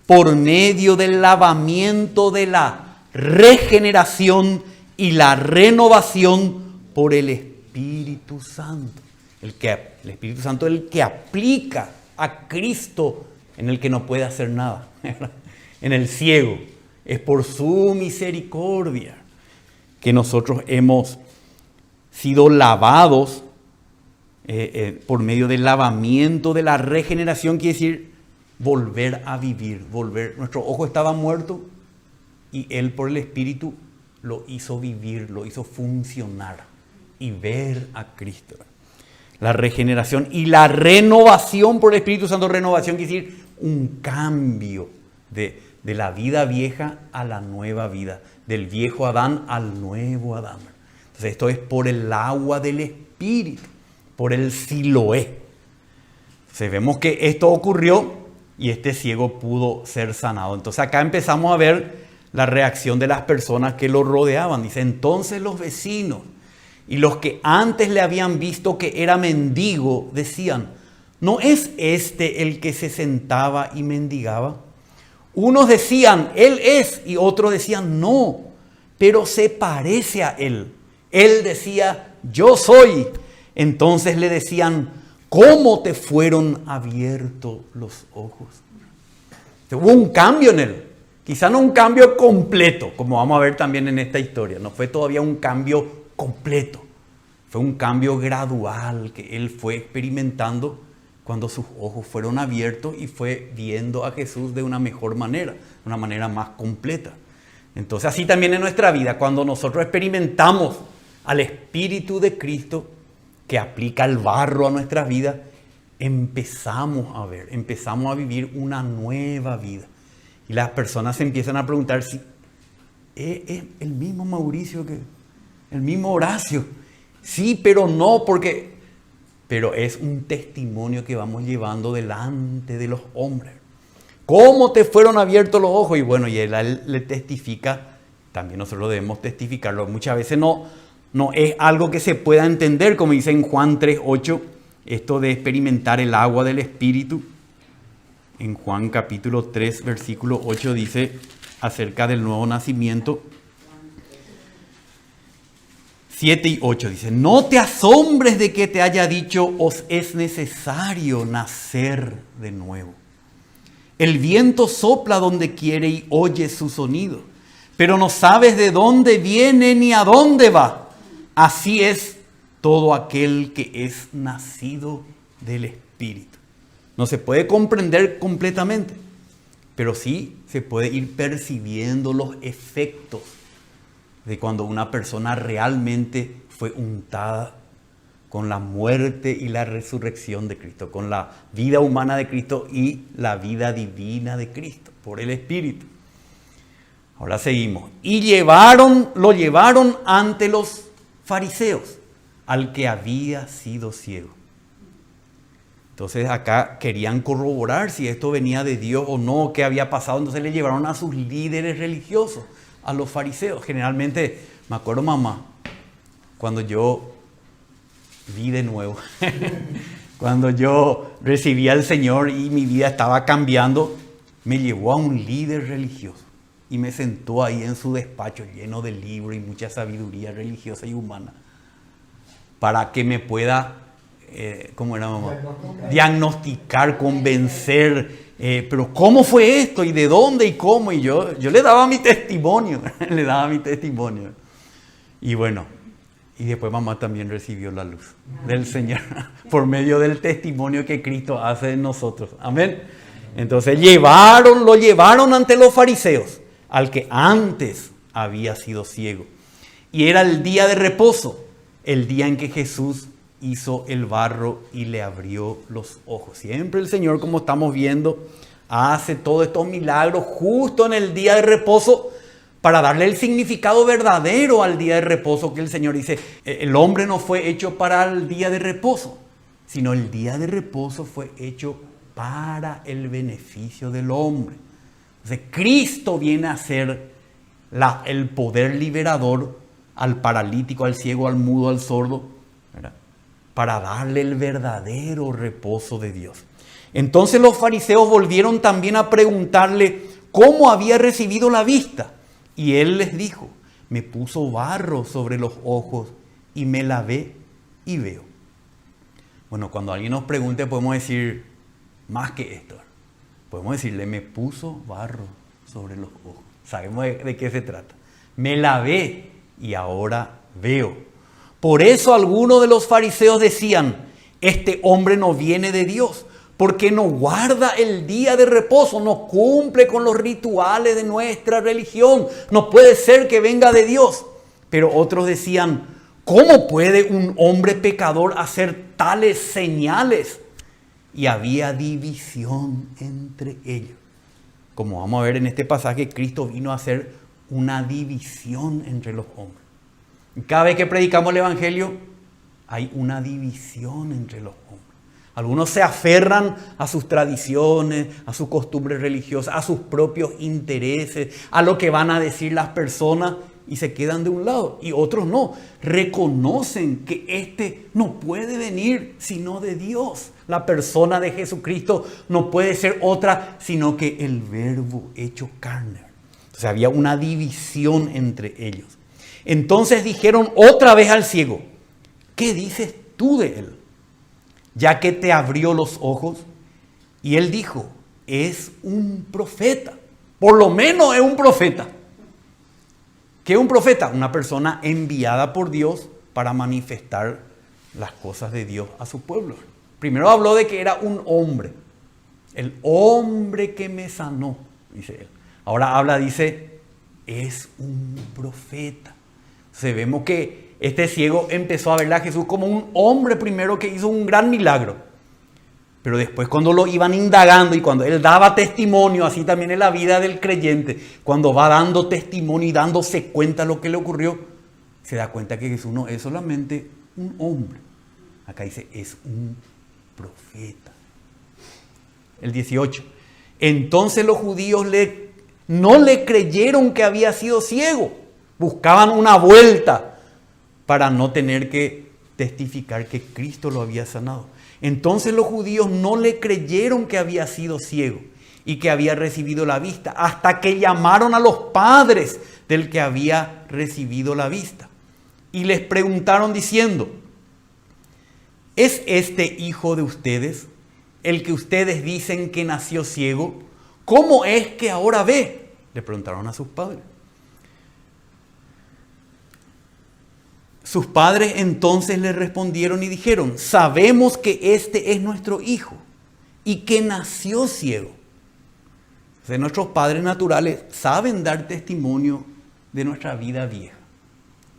por medio del lavamiento de la regeneración y la renovación por el Espíritu Santo. El Espíritu Santo es el que aplica a Cristo en el que no puede hacer nada, en el ciego. Es por su misericordia que nosotros hemos sido lavados por medio del lavamiento de la regeneración, quiere decir volver a vivir, volver. Nuestro ojo estaba muerto y Él por el Espíritu lo hizo vivir, lo hizo funcionar y ver a Cristo. La regeneración y la renovación por el Espíritu Santo. Renovación quiere decir un cambio de la vida vieja a la nueva vida, del viejo Adán al nuevo Adán. Entonces esto es por el agua del Espíritu, por el Siloé. Entonces vemos que esto ocurrió y este ciego pudo ser sanado. Entonces acá empezamos a ver la reacción de las personas que lo rodeaban. Dice, entonces los vecinos y los que antes le habían visto que era mendigo decían, ¿no es este el que se sentaba y mendigaba? Unos decían, Él es, y otros decían, no, pero se parece a Él. Él decía, yo soy. Entonces le decían, ¿cómo te fueron abiertos los ojos? Hubo un cambio en Él. Quizá no un cambio completo, como vamos a ver también en esta historia. No fue todavía un cambio completo. Fue un cambio gradual que Él fue experimentando cuando sus ojos fueron abiertos y fue viendo a Jesús de una mejor manera, una manera más completa. Entonces así también en nuestra vida, cuando nosotros experimentamos al Espíritu de Cristo que aplica el barro a nuestras vidas, empezamos a ver, empezamos a vivir una nueva vida. Y las personas se empiezan a preguntar si es el mismo Mauricio, el mismo Horacio. Sí, pero no, pero es un testimonio que vamos llevando delante de los hombres. ¿Cómo te fueron abiertos los ojos? Y bueno, y él le testifica, también nosotros debemos testificarlo. Muchas veces no es algo que se pueda entender, como dice en Juan 3:8, esto de experimentar el agua del Espíritu. En Juan capítulo 3, versículo 8 dice acerca del nuevo nacimiento. 7 y 8 dice, no te asombres de que te haya dicho, os es necesario nacer de nuevo. El viento sopla donde quiere y oye su sonido, pero no sabes de dónde viene ni a dónde va. Así es todo aquel que es nacido del Espíritu. No se puede comprender completamente, pero sí se puede ir percibiendo los efectos de cuando una persona realmente fue untada con la muerte y la resurrección de Cristo, con la vida humana de Cristo y la vida divina de Cristo, por el Espíritu. Ahora seguimos. Y lo llevaron ante los fariseos, al que había sido ciego. Entonces acá querían corroborar si esto venía de Dios o no, qué había pasado. Entonces le llevaron a sus líderes religiosos, a los fariseos. Generalmente, me acuerdo mamá, cuando yo vi de nuevo, cuando yo recibí al Señor y mi vida estaba cambiando, me llevó a un líder religioso y me sentó ahí en su despacho lleno de libros y mucha sabiduría religiosa y humana para que me pueda, ¿cómo era mamá? Diagnosticar, convencer. Pero ¿cómo fue esto? ¿Y de dónde? ¿Y cómo? Y yo le daba mi testimonio. Y bueno, y después mamá también recibió la luz del Señor por medio del testimonio que Cristo hace en nosotros. Amén. Entonces lo llevaron ante los fariseos, al que antes había sido ciego. Y era el día de reposo, el día en que Jesús hizo el barro y le abrió los ojos. Siempre el Señor, como estamos viendo, hace todos estos milagros justo en el día de reposo para darle el significado verdadero al día de reposo, que el Señor dice, el hombre no fue hecho para el día de reposo, sino el día de reposo fue hecho para el beneficio del hombre. Entonces Cristo viene a ser el poder liberador al paralítico, al ciego, al mudo, al sordo, ¿verdad?, para darle el verdadero reposo de Dios. Entonces los fariseos volvieron también a preguntarle cómo había recibido la vista. Y él les dijo, me puso barro sobre los ojos y me lavé y veo. Bueno, cuando alguien nos pregunte podemos decir más que esto. Podemos decirle, me puso barro sobre los ojos. Sabemos de qué se trata. Me lavé y ahora veo. Por eso algunos de los fariseos decían, este hombre no viene de Dios, porque no guarda el día de reposo, no cumple con los rituales de nuestra religión, no puede ser que venga de Dios. Pero otros decían, ¿cómo puede un hombre pecador hacer tales señales? Y había división entre ellos. Como vamos a ver en este pasaje, Cristo vino a hacer una división entre los hombres. Y cada vez que predicamos el Evangelio, hay una división entre los hombres. Algunos se aferran a sus tradiciones, a sus costumbres religiosas, a sus propios intereses, a lo que van a decir las personas y se quedan de un lado. Y otros no, reconocen que este no puede venir sino de Dios. La persona de Jesucristo no puede ser otra sino que el Verbo hecho carne. Entonces había una división entre ellos. Entonces dijeron otra vez al ciego, ¿qué dices tú de él? Ya que te abrió los ojos. Y él dijo, es un profeta. Por lo menos es un profeta. ¿Qué es un profeta? Una persona enviada por Dios para manifestar las cosas de Dios a su pueblo. Primero habló de que era un hombre. El hombre que me sanó, dice él. Ahora habla, dice, es un profeta. Vemos que este ciego empezó a ver a Jesús como un hombre primero que hizo un gran milagro. Pero después cuando lo iban indagando y cuando él daba testimonio, así también en la vida del creyente, cuando va dando testimonio y dándose cuenta de lo que le ocurrió, se da cuenta que Jesús no es solamente un hombre. Acá dice, es un profeta. El 18. Entonces los judíos no le creyeron que había sido ciego. Buscaban una vuelta para no tener que testificar que Cristo lo había sanado. Entonces los judíos no le creyeron que había sido ciego y que había recibido la vista, hasta que llamaron a los padres del que había recibido la vista. Y les preguntaron diciendo, ¿es este hijo de ustedes, el que ustedes dicen que nació ciego? ¿Cómo es que ahora ve? Le preguntaron a sus padres. Sus padres entonces le respondieron y dijeron, sabemos que este es nuestro hijo y que nació ciego. Entonces, nuestros padres naturales saben dar testimonio de nuestra vida vieja.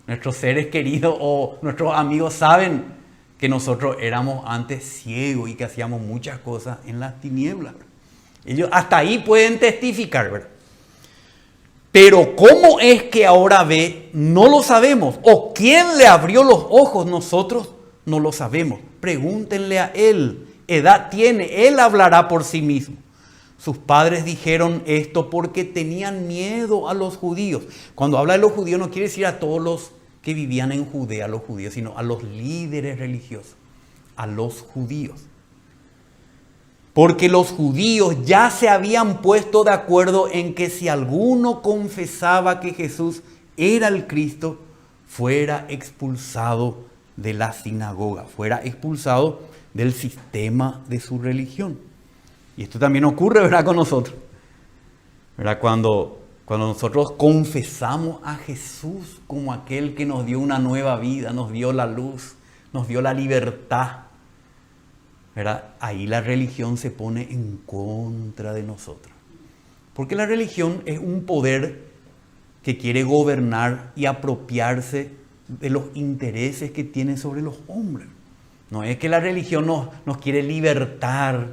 Nuestros seres queridos o nuestros amigos saben que nosotros éramos antes ciegos y que hacíamos muchas cosas en las tinieblas. Ellos hasta ahí pueden testificar, ¿verdad? Pero ¿cómo es que ahora ve? No lo sabemos. ¿O quién le abrió los ojos? Nosotros no lo sabemos. Pregúntenle a él. Edad tiene, él hablará por sí mismo. Sus padres dijeron esto porque tenían miedo a los judíos. Cuando habla de los judíos no quiere decir a todos los que vivían en Judea, los judíos, sino a los líderes religiosos, a los judíos. Porque los judíos ya se habían puesto de acuerdo en que si alguno confesaba que Jesús era el Cristo, fuera expulsado de la sinagoga, fuera expulsado del sistema de su religión. Y esto también ocurre, ¿verdad?, con nosotros. ¿Verdad? Cuando nosotros confesamos a Jesús como aquel que nos dio una nueva vida, nos dio la luz, nos dio la libertad, ¿verdad? Ahí la religión se pone en contra de nosotros. Porque la religión es un poder que quiere gobernar y apropiarse de los intereses que tiene sobre los hombres. No es que la religión nos quiere libertar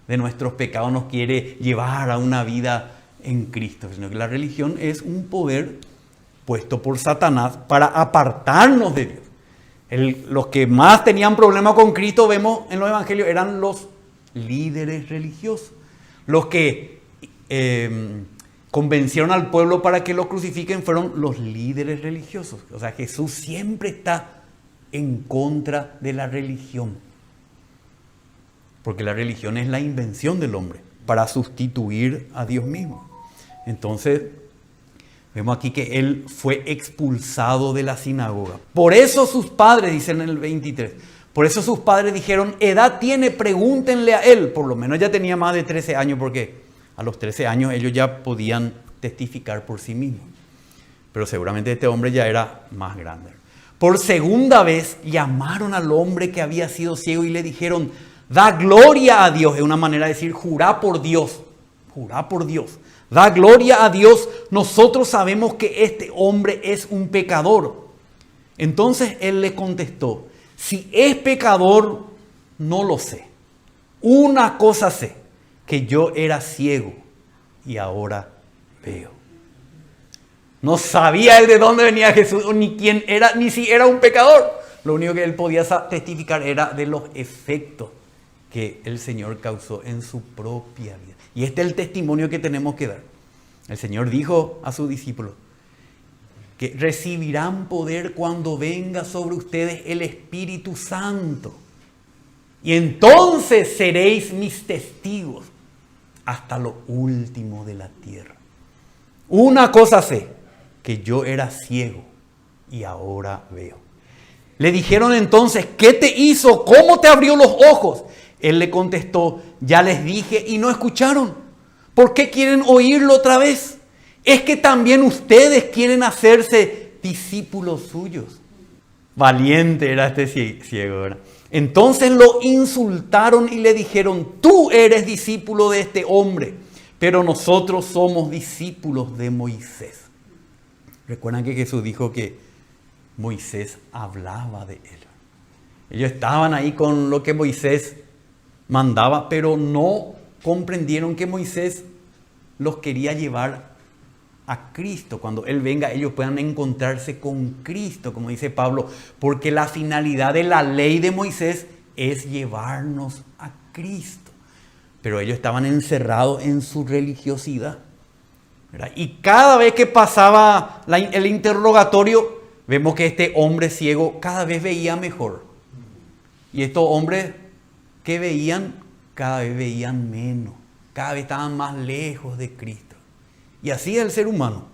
de nuestros pecados, nos quiere llevar a una vida en Cristo, sino que la religión es un poder puesto por Satanás para apartarnos de Dios. Los que más tenían problemas con Cristo, vemos en los evangelios, eran los líderes religiosos, los que convencieron al pueblo para que lo crucifiquen fueron los líderes religiosos. O sea, Jesús siempre está en contra de la religión, porque la religión es la invención del hombre para sustituir a Dios mismo. Entonces, vemos aquí que él fue expulsado de la sinagoga. Por eso sus padres, dicen en el 23, por eso sus padres dijeron, edad tiene, pregúntenle a él. Por lo menos ya tenía más de 13 años, porque a los 13 años ellos ya podían testificar por sí mismos. Pero seguramente este hombre ya era más grande. Por segunda vez llamaron al hombre que había sido ciego y le dijeron, da gloria a Dios. Es una manera de decir, jurá por Dios. Jurá por Dios. Da gloria a Dios. Nosotros sabemos que este hombre es un pecador. Entonces él le contestó, si es pecador, no lo sé. Una cosa sé, que yo era ciego y ahora veo. No sabía él de dónde venía Jesús, ni quién era, ni si era un pecador. Lo único que él podía testificar era de los efectos que el Señor causó en su propia vida. Y este es el testimonio que tenemos que dar. El Señor dijo a sus discípulos que recibirán poder cuando venga sobre ustedes el Espíritu Santo. Y entonces seréis mis testigos hasta lo último de la tierra. Una cosa sé, que yo era ciego y ahora veo. Le dijeron entonces, ¿qué te hizo? ¿Cómo te abrió los ojos? Él le contestó, ya les dije y no escucharon. ¿Por qué quieren oírlo otra vez? Es que también ustedes quieren hacerse discípulos suyos. Valiente era este ciego, ¿verdad? Entonces lo insultaron y le dijeron, tú eres discípulo de este hombre, pero nosotros somos discípulos de Moisés. Recuerdan que Jesús dijo que Moisés hablaba de él. Ellos estaban ahí con lo que Moisés mandaba, pero no comprendieron que Moisés los quería llevar a Cristo. Cuando Él venga, ellos puedan encontrarse con Cristo, como dice Pablo, porque la finalidad de la ley de Moisés es llevarnos a Cristo. Pero ellos estaban encerrados en su religiosidad, ¿verdad? Y cada vez que pasaba el interrogatorio, vemos que este hombre ciego cada vez veía mejor. Y estos hombres que veían, cada vez veían menos, cada vez estaban más lejos de Cristo. Y así es el ser humano,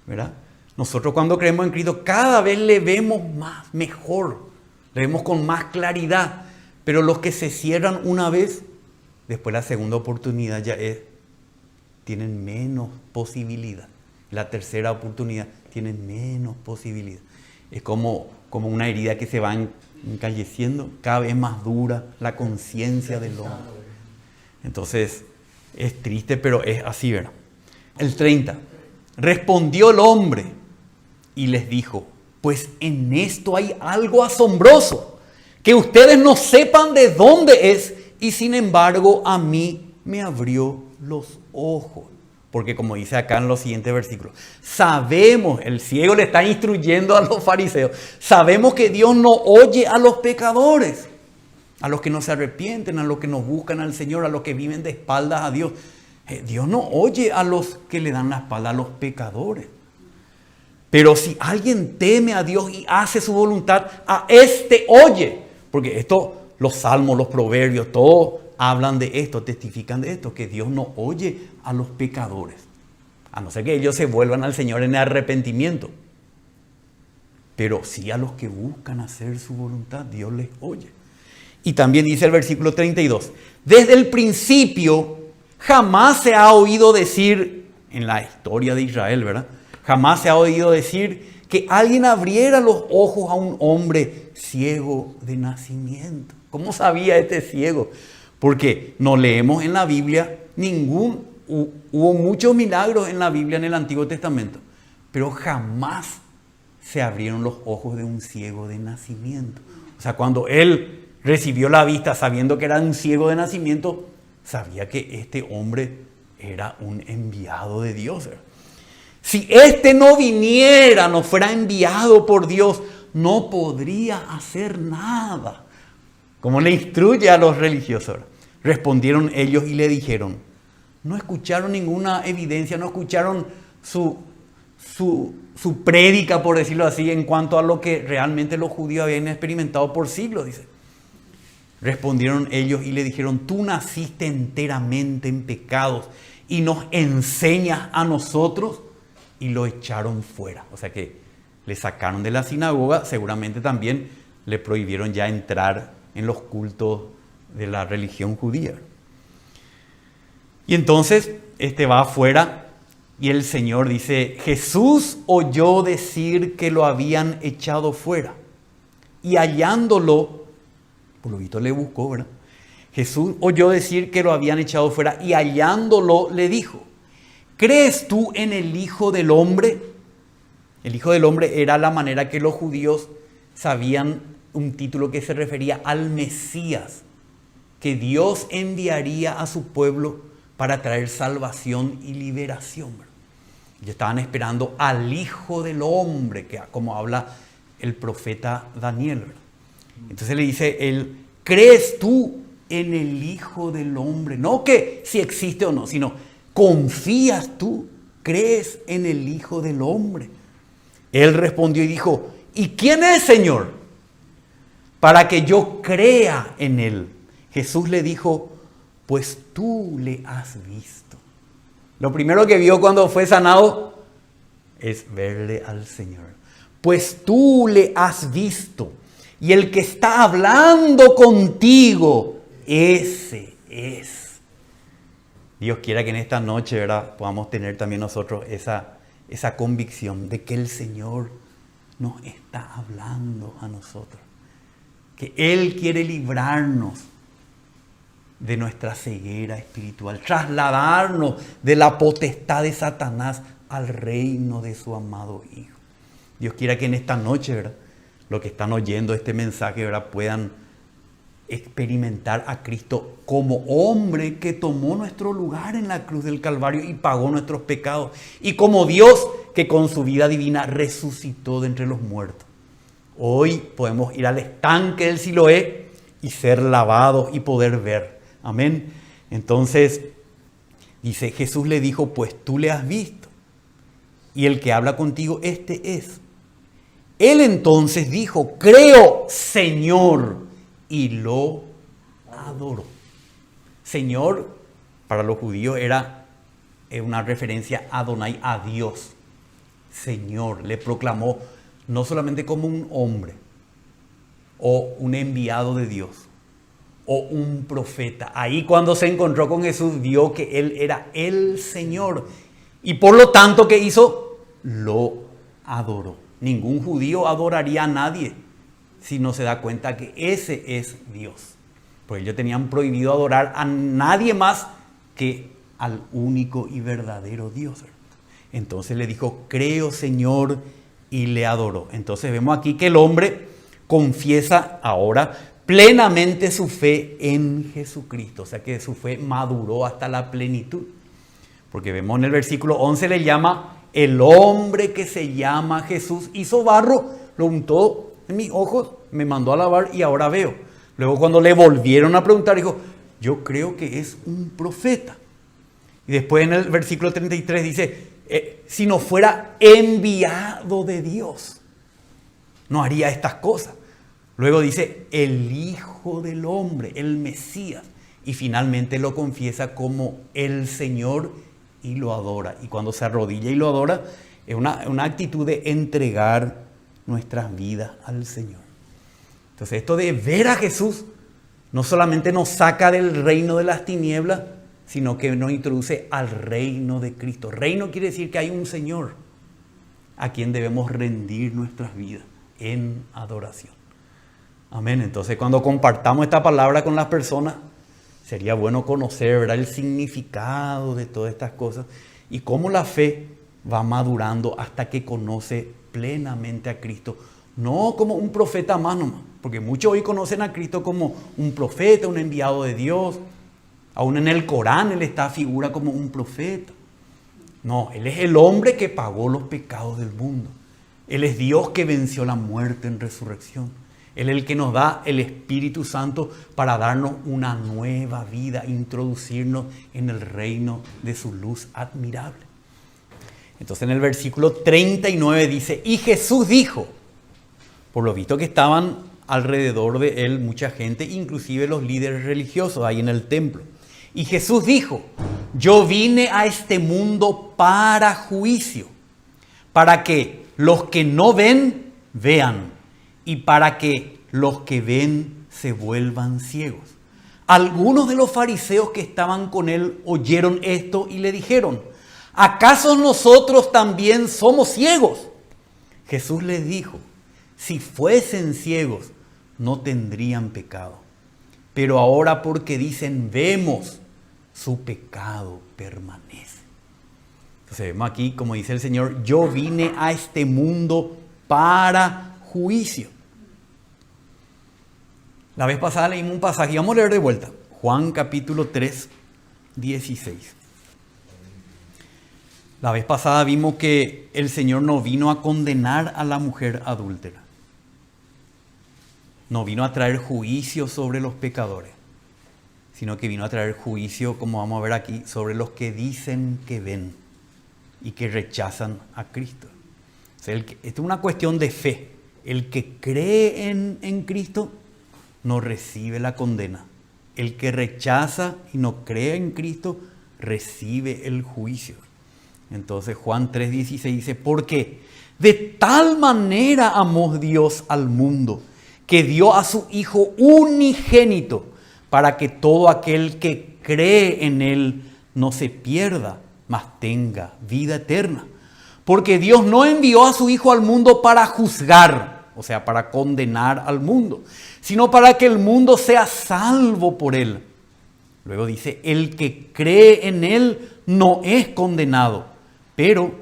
¿verdad? Nosotros cuando creemos en Cristo cada vez le vemos más, mejor, le vemos con más claridad. Pero los que se cierran una vez, después la segunda oportunidad ya tienen menos posibilidad. La tercera oportunidad tienen menos posibilidad. Es como una herida que se va encalleciendo, cada vez más dura la conciencia del hombre. Entonces es triste, pero es así, ¿verdad? El 30. Respondió el hombre y les dijo, pues en esto hay algo asombroso, que ustedes no sepan de dónde es, y sin embargo a mí me abrió los ojos. Porque como dice acá en los siguientes versículos, sabemos, el ciego le está instruyendo a los fariseos, sabemos que Dios no oye a los pecadores, a los que no se arrepienten, a los que no buscan al Señor, a los que viven de espaldas a Dios. Dios no oye a los que le dan la espalda, a los pecadores. Pero si alguien teme a Dios y hace su voluntad, a este oye. Porque esto, los salmos, los proverbios, todos hablan de esto, testifican de esto, que Dios no oye a los pecadores. A no ser que ellos se vuelvan al Señor en arrepentimiento. Pero sí a los que buscan hacer su voluntad, Dios les oye. Y también dice el versículo 32, desde el principio jamás se ha oído decir, en la historia de Israel, ¿verdad? Jamás se ha oído decir que alguien abriera los ojos a un hombre ciego de nacimiento. ¿Cómo sabía este ciego? Porque no leemos en la Biblia ningún hubo muchos milagros en la Biblia, en el Antiguo Testamento, pero jamás se abrieron los ojos de un ciego de nacimiento. O sea, cuando él recibió la vista sabiendo que era un ciego de nacimiento, sabía que este hombre era un enviado de Dios. Si este no viniera, no fuera enviado por Dios, no podría hacer nada. Como le instruye a los religiosos. Respondieron ellos y le dijeron, no escucharon ninguna evidencia, no escucharon su prédica, por decirlo así, en cuanto a lo que realmente los judíos habían experimentado por siglos, dice. Respondieron ellos y le dijeron, tú naciste enteramente en pecados y nos enseñas a nosotros, y lo echaron fuera. O sea que le sacaron de la sinagoga, seguramente también le prohibieron ya entrar en los cultos de la religión judía. Y entonces va afuera y el Señor dice, Jesús oyó decir que lo habían echado fuera y hallándolo, por lo visto le buscó, ¿verdad? Jesús oyó decir que lo habían echado fuera y hallándolo le dijo, ¿crees tú en el Hijo del Hombre? El Hijo del Hombre era la manera que los judíos sabían, un título que se refería al Mesías, que Dios enviaría a su pueblo para traer salvación y liberación. Ellos estaban esperando al Hijo del Hombre, que como habla el profeta Daniel. Entonces le dice él, ¿crees tú en el Hijo del Hombre? No que si existe o no, sino ¿confías tú? ¿Crees en el Hijo del Hombre? Él respondió y dijo, ¿y quién es, Señor? Para que yo crea en Él. Jesús le dijo, pues tú le has visto. Lo primero que vio cuando fue sanado es verle al Señor. Pues tú le has visto. Y el que está hablando contigo, ese es. Dios quiera que en esta noche, ¿verdad?, podamos tener también nosotros esa convicción de que el Señor nos está hablando a nosotros. Que Él quiere librarnos de nuestra ceguera espiritual, trasladarnos de la potestad de Satanás al reino de su amado Hijo. Dios quiera que en esta noche, ¿verdad?, los que están oyendo este mensaje, ¿verdad?, puedan experimentar a Cristo como hombre que tomó nuestro lugar en la cruz del Calvario y pagó nuestros pecados, y como Dios que con su vida divina resucitó de entre los muertos. Hoy podemos ir al estanque del Siloé y ser lavados y poder ver. Amén. Entonces, dice, Jesús le dijo, pues tú le has visto, y el que habla contigo, este es. Él entonces dijo, creo, Señor, y lo adoró. Señor, para los judíos era una referencia a Adonai, a Dios. Señor, le proclamó no solamente como un hombre, o un enviado de Dios, o un profeta. Ahí cuando se encontró con Jesús, vio que Él era el Señor. Y por lo tanto, ¿qué hizo? Lo adoró. Ningún judío adoraría a nadie si no se da cuenta que ese es Dios. Porque ellos tenían prohibido adorar a nadie más que al único y verdadero Dios. Entonces le dijo, creo, Señor, y le adoró. Entonces vemos aquí que el hombre confiesa ahora plenamente su fe en Jesucristo. O sea que su fe maduró hasta la plenitud. Porque vemos en el versículo 11 le llama, el hombre que se llama Jesús hizo barro, lo untó en mis ojos, me mandó a lavar y ahora veo. Luego cuando le volvieron a preguntar, dijo, yo creo que es un profeta. Y después en el versículo 33 dice, si no fuera enviado de Dios, no haría estas cosas. Luego dice, el Hijo del Hombre, el Mesías. Y finalmente lo confiesa como el Señor y lo adora. Y cuando se arrodilla y lo adora, es una actitud de entregar nuestras vidas al Señor. Entonces esto de ver a Jesús no solamente nos saca del reino de las tinieblas, sino que nos introduce al reino de Cristo. Reino quiere decir que hay un Señor a quien debemos rendir nuestras vidas en adoración. Amén. Entonces cuando compartamos esta palabra con las personas, Sería bueno conocer, ¿verdad?, el significado de todas estas cosas y cómo la fe va madurando hasta que conoce plenamente a Cristo. No como un profeta más nomás, porque muchos hoy conocen a Cristo como un profeta, un enviado de Dios. Aún en el Corán Él figura como un profeta. No, Él es el hombre que pagó los pecados del mundo. Él es Dios que venció la muerte en resurrección. Él es el que nos da el Espíritu Santo para darnos una nueva vida, introducirnos en el reino de su luz admirable. Entonces en el versículo 39 dice, y Jesús dijo, por lo visto que estaban alrededor de él mucha gente, inclusive los líderes religiosos ahí en el templo. Y Jesús dijo, yo vine a este mundo para juicio, para que los que no ven, vean, y para que los que ven se vuelvan ciegos. Algunos de los fariseos que estaban con él oyeron esto y le dijeron, ¿acaso nosotros también somos ciegos? Jesús les dijo, si fuesen ciegos, no tendrían pecado. Pero ahora porque dicen, vemos, su pecado permanece. Entonces vemos aquí, como dice el Señor, yo vine a este mundo para juicio. La vez pasada leímos un pasaje, vamos a leer de vuelta. Juan capítulo 3, 16. La vez pasada vimos que el Señor no vino a condenar a la mujer adúltera. No vino a traer juicio sobre los pecadores, sino que vino a traer juicio, como vamos a ver aquí, sobre los que dicen que ven y que rechazan a Cristo. O sea, esto es una cuestión de fe. El que cree en Cristo no recibe la condena. El que rechaza y no cree en Cristo recibe el juicio. Entonces Juan 3:16 dice, porque de tal manera amó Dios al mundo, que dio a su Hijo unigénito, para que todo aquel que cree en Él no se pierda, mas tenga vida eterna. Porque Dios no envió a su Hijo al mundo para juzgar, o sea, para condenar al mundo, sino para que el mundo sea salvo por Él. Luego dice, el que cree en Él no es condenado, pero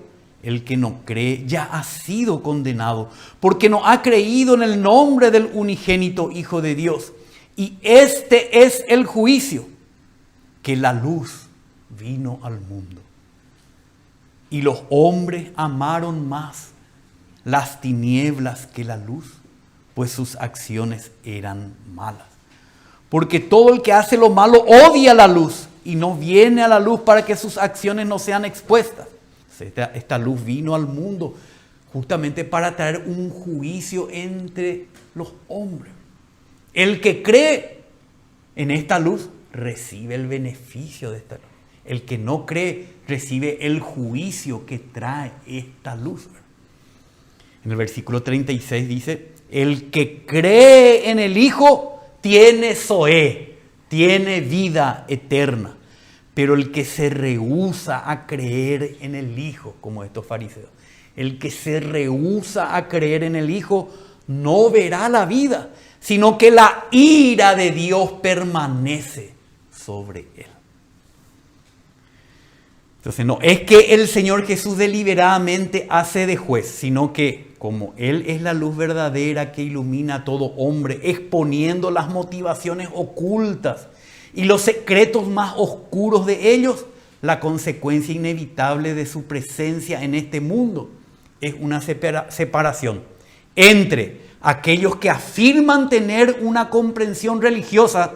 el que no cree ya ha sido condenado, porque no ha creído en el nombre del unigénito Hijo de Dios. Y este es el juicio, que la luz vino al mundo. Y los hombres amaron más las tinieblas que la luz, pues sus acciones eran malas. Porque todo el que hace lo malo odia la luz y no viene a la luz para que sus acciones no sean expuestas. Esta luz vino al mundo justamente para traer un juicio entre los hombres. El que cree en esta luz recibe el beneficio de esta luz. El que no cree recibe el juicio que trae esta luz. En el versículo 36 dice, el que cree en el Hijo tiene Zoé, tiene vida eterna. Pero el que se rehúsa a creer en el Hijo, como estos fariseos, el que se rehúsa a creer en el Hijo no verá la vida, sino que la ira de Dios permanece sobre él. Entonces no es que el Señor Jesús deliberadamente hace de juez, sino que como Él es la luz verdadera que ilumina a todo hombre, exponiendo las motivaciones ocultas y los secretos más oscuros de ellos, la consecuencia inevitable de su presencia en este mundo es una separación entre aquellos que afirman tener una comprensión religiosa,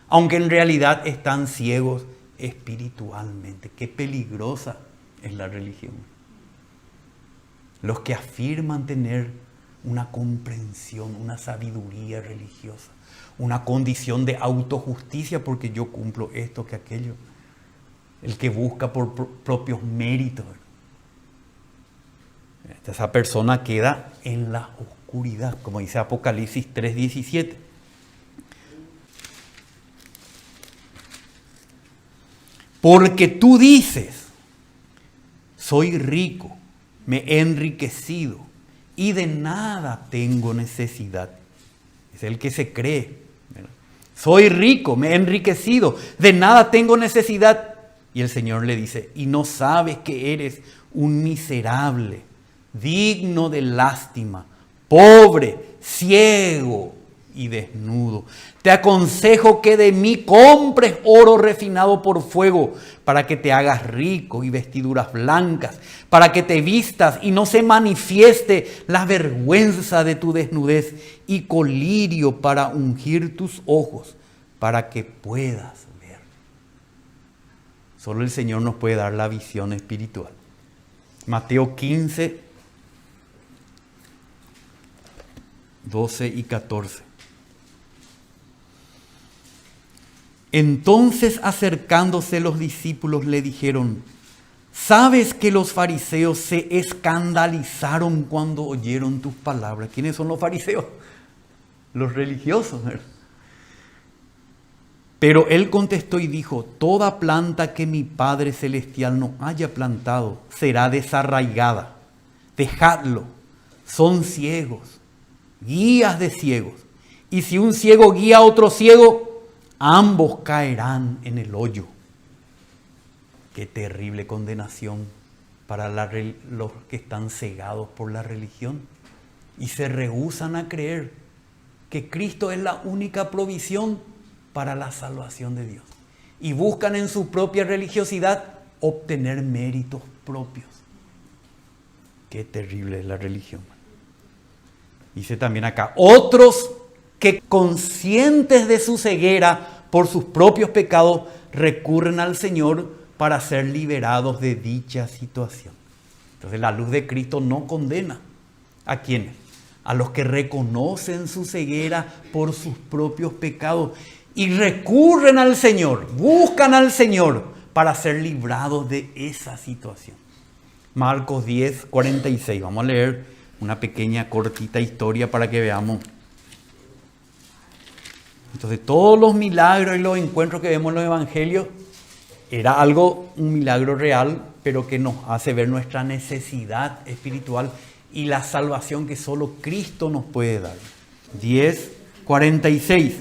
aunque en realidad están ciegos espiritualmente. Qué peligrosa es la religión. Los que afirman tener una comprensión, una sabiduría religiosa, una condición de autojusticia porque yo cumplo esto que aquello. El que busca por propios méritos. Esa persona queda en la oscuridad, como dice Apocalipsis 3:17. Porque tú dices, soy rico, me he enriquecido y de nada tengo necesidad. Es el que se cree, ¿verdad? Soy rico, me he enriquecido, de nada tengo necesidad. Y el Señor le dice, y no sabes que eres un miserable, digno de lástima, pobre, ciego y desnudo. Te aconsejo que de mí compres oro refinado por fuego, para que te hagas rico, y vestiduras blancas, para que te vistas y no se manifieste la vergüenza de tu desnudez, y colirio para ungir tus ojos, para que puedas ver. Solo el Señor nos puede dar la visión espiritual. Mateo 15, 12 y 14. Entonces, acercándose los discípulos, le dijeron: ¿sabes que los fariseos se escandalizaron cuando oyeron tus palabras? ¿Quiénes son los fariseos? Los religiosos, ¿verdad? Pero él contestó y dijo: toda planta que mi Padre Celestial no haya plantado será desarraigada. Dejadlo, son ciegos, guías de ciegos. Y si un ciego guía a otro ciego, ambos caerán en el hoyo. Qué terrible condenación para los que están cegados por la religión y se rehúsan a creer que Cristo es la única provisión para la salvación de Dios. Y buscan en su propia religiosidad obtener méritos propios. Qué terrible es la religión. Dice también acá, otros que conscientes de su ceguera por sus propios pecados recurren al Señor para ser liberados de dicha situación. Entonces la luz de Cristo no condena. ¿A quiénes? A los que reconocen su ceguera por sus propios pecados y recurren al Señor, buscan al Señor para ser librados de esa situación. Marcos 10, 46. Vamos a leer una pequeña cortita historia para que veamos. Entonces todos los milagros y los encuentros que vemos en los evangelios era un milagro real, pero que nos hace ver nuestra necesidad espiritual y la salvación que solo Cristo nos puede dar. 10, 46.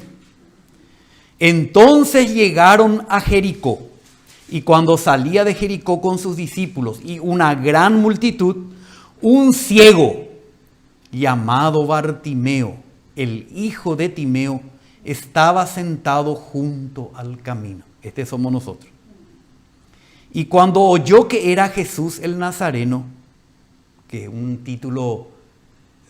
Entonces llegaron a Jericó, y cuando salía de Jericó con sus discípulos y una gran multitud, un ciego llamado Bartimeo, el hijo de Timeo, estaba sentado junto al camino. Este somos nosotros. Y cuando oyó que era Jesús el Nazareno, que es un título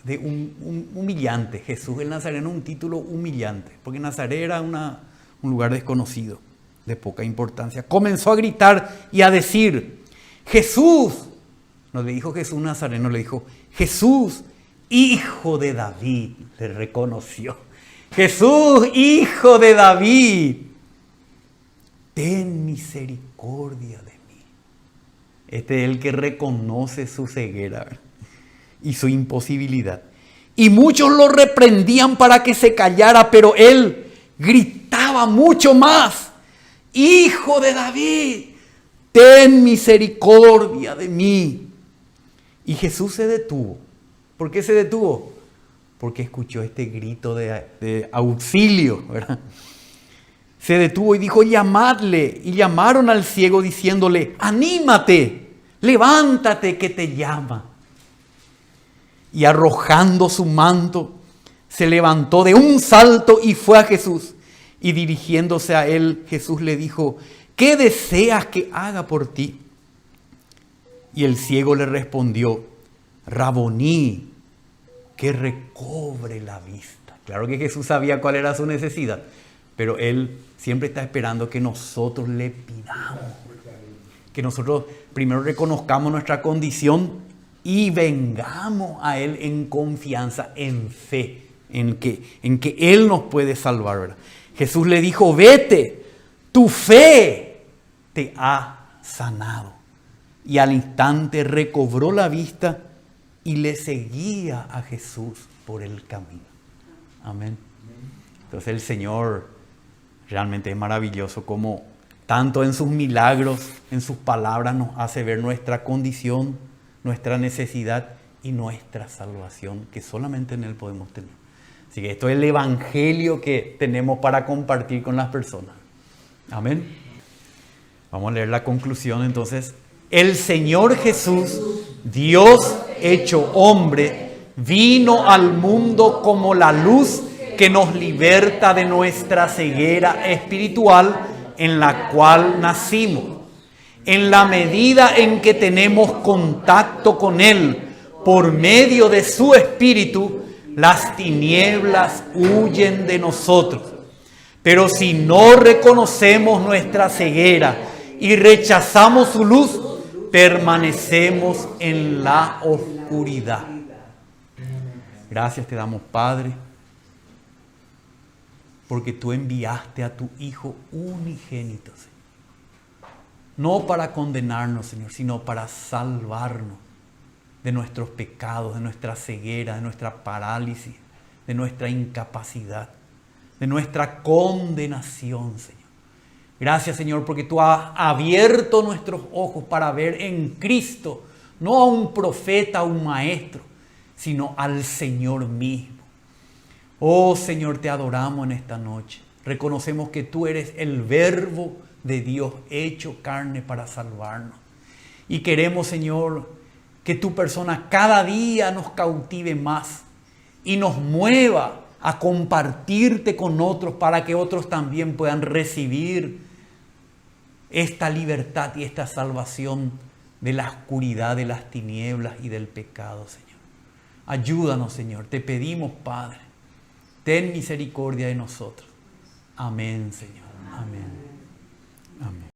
de un humillante, Jesús el Nazareno, un título humillante, porque Nazaret era un lugar desconocido, de poca importancia, comenzó a gritar y a decir: Jesús, no le dijo Jesús Nazareno, le dijo Jesús, hijo de David, le reconoció. Jesús, hijo de David, ten misericordia de mí. Este es el que reconoce su ceguera y su imposibilidad. Y muchos lo reprendían para que se callara, pero él gritaba mucho más: Hijo de David, ten misericordia de mí. Y Jesús se detuvo. ¿Por qué se detuvo? Porque escuchó este grito de auxilio, ¿verdad? Se detuvo y dijo: llamadle. Y llamaron al ciego diciéndole: anímate, levántate, que te llama. Y arrojando su manto, se levantó de un salto y fue a Jesús. Y dirigiéndose a él, Jesús le dijo: ¿qué deseas que haga por ti? Y el ciego le respondió: Raboní, que recobre la vista. Claro que Jesús sabía cuál era su necesidad, pero él siempre está esperando que nosotros le pidamos, que nosotros primero reconozcamos nuestra condición y vengamos a él en confianza, en fe, en que él nos puede salvar, ¿verdad? Jesús le dijo: vete, tu fe te ha sanado. Y al instante recobró la vista y le seguía a Jesús por el camino. Amén. Entonces el Señor realmente es maravilloso, como tanto en sus milagros, en sus palabras nos hace ver nuestra condición, nuestra necesidad y nuestra salvación, que solamente en Él podemos tener. Así que esto es el evangelio que tenemos para compartir con las personas. Amén. Vamos a leer la conclusión entonces. El Señor Jesús, Dios hecho hombre, vino al mundo como la luz que nos liberta de nuestra ceguera espiritual en la cual nacimos. En la medida en que tenemos contacto con Él por medio de su Espíritu, las tinieblas huyen de nosotros. Pero si no reconocemos nuestra ceguera y rechazamos su luz, permanecemos en la oscuridad. Gracias te damos, Padre, porque tú enviaste a tu Hijo unigénito, Señor. No para condenarnos, Señor, sino para salvarnos de nuestros pecados, de nuestra ceguera, de nuestra parálisis, de nuestra incapacidad, de nuestra condenación, Señor. Gracias, Señor, porque tú has abierto nuestros ojos para ver en Cristo, no a un profeta, a un maestro, sino al Señor mismo. Oh, Señor, te adoramos en esta noche. Reconocemos que tú eres el Verbo de Dios hecho carne para salvarnos. Y queremos, Señor, que tu persona cada día nos cautive más y nos mueva a compartirte con otros para que otros también puedan recibir esta libertad y esta salvación de la oscuridad, de las tinieblas y del pecado, Señor. Ayúdanos, Señor. Te pedimos, Padre. Ten misericordia de nosotros. Amén, Señor. Amén. Amén.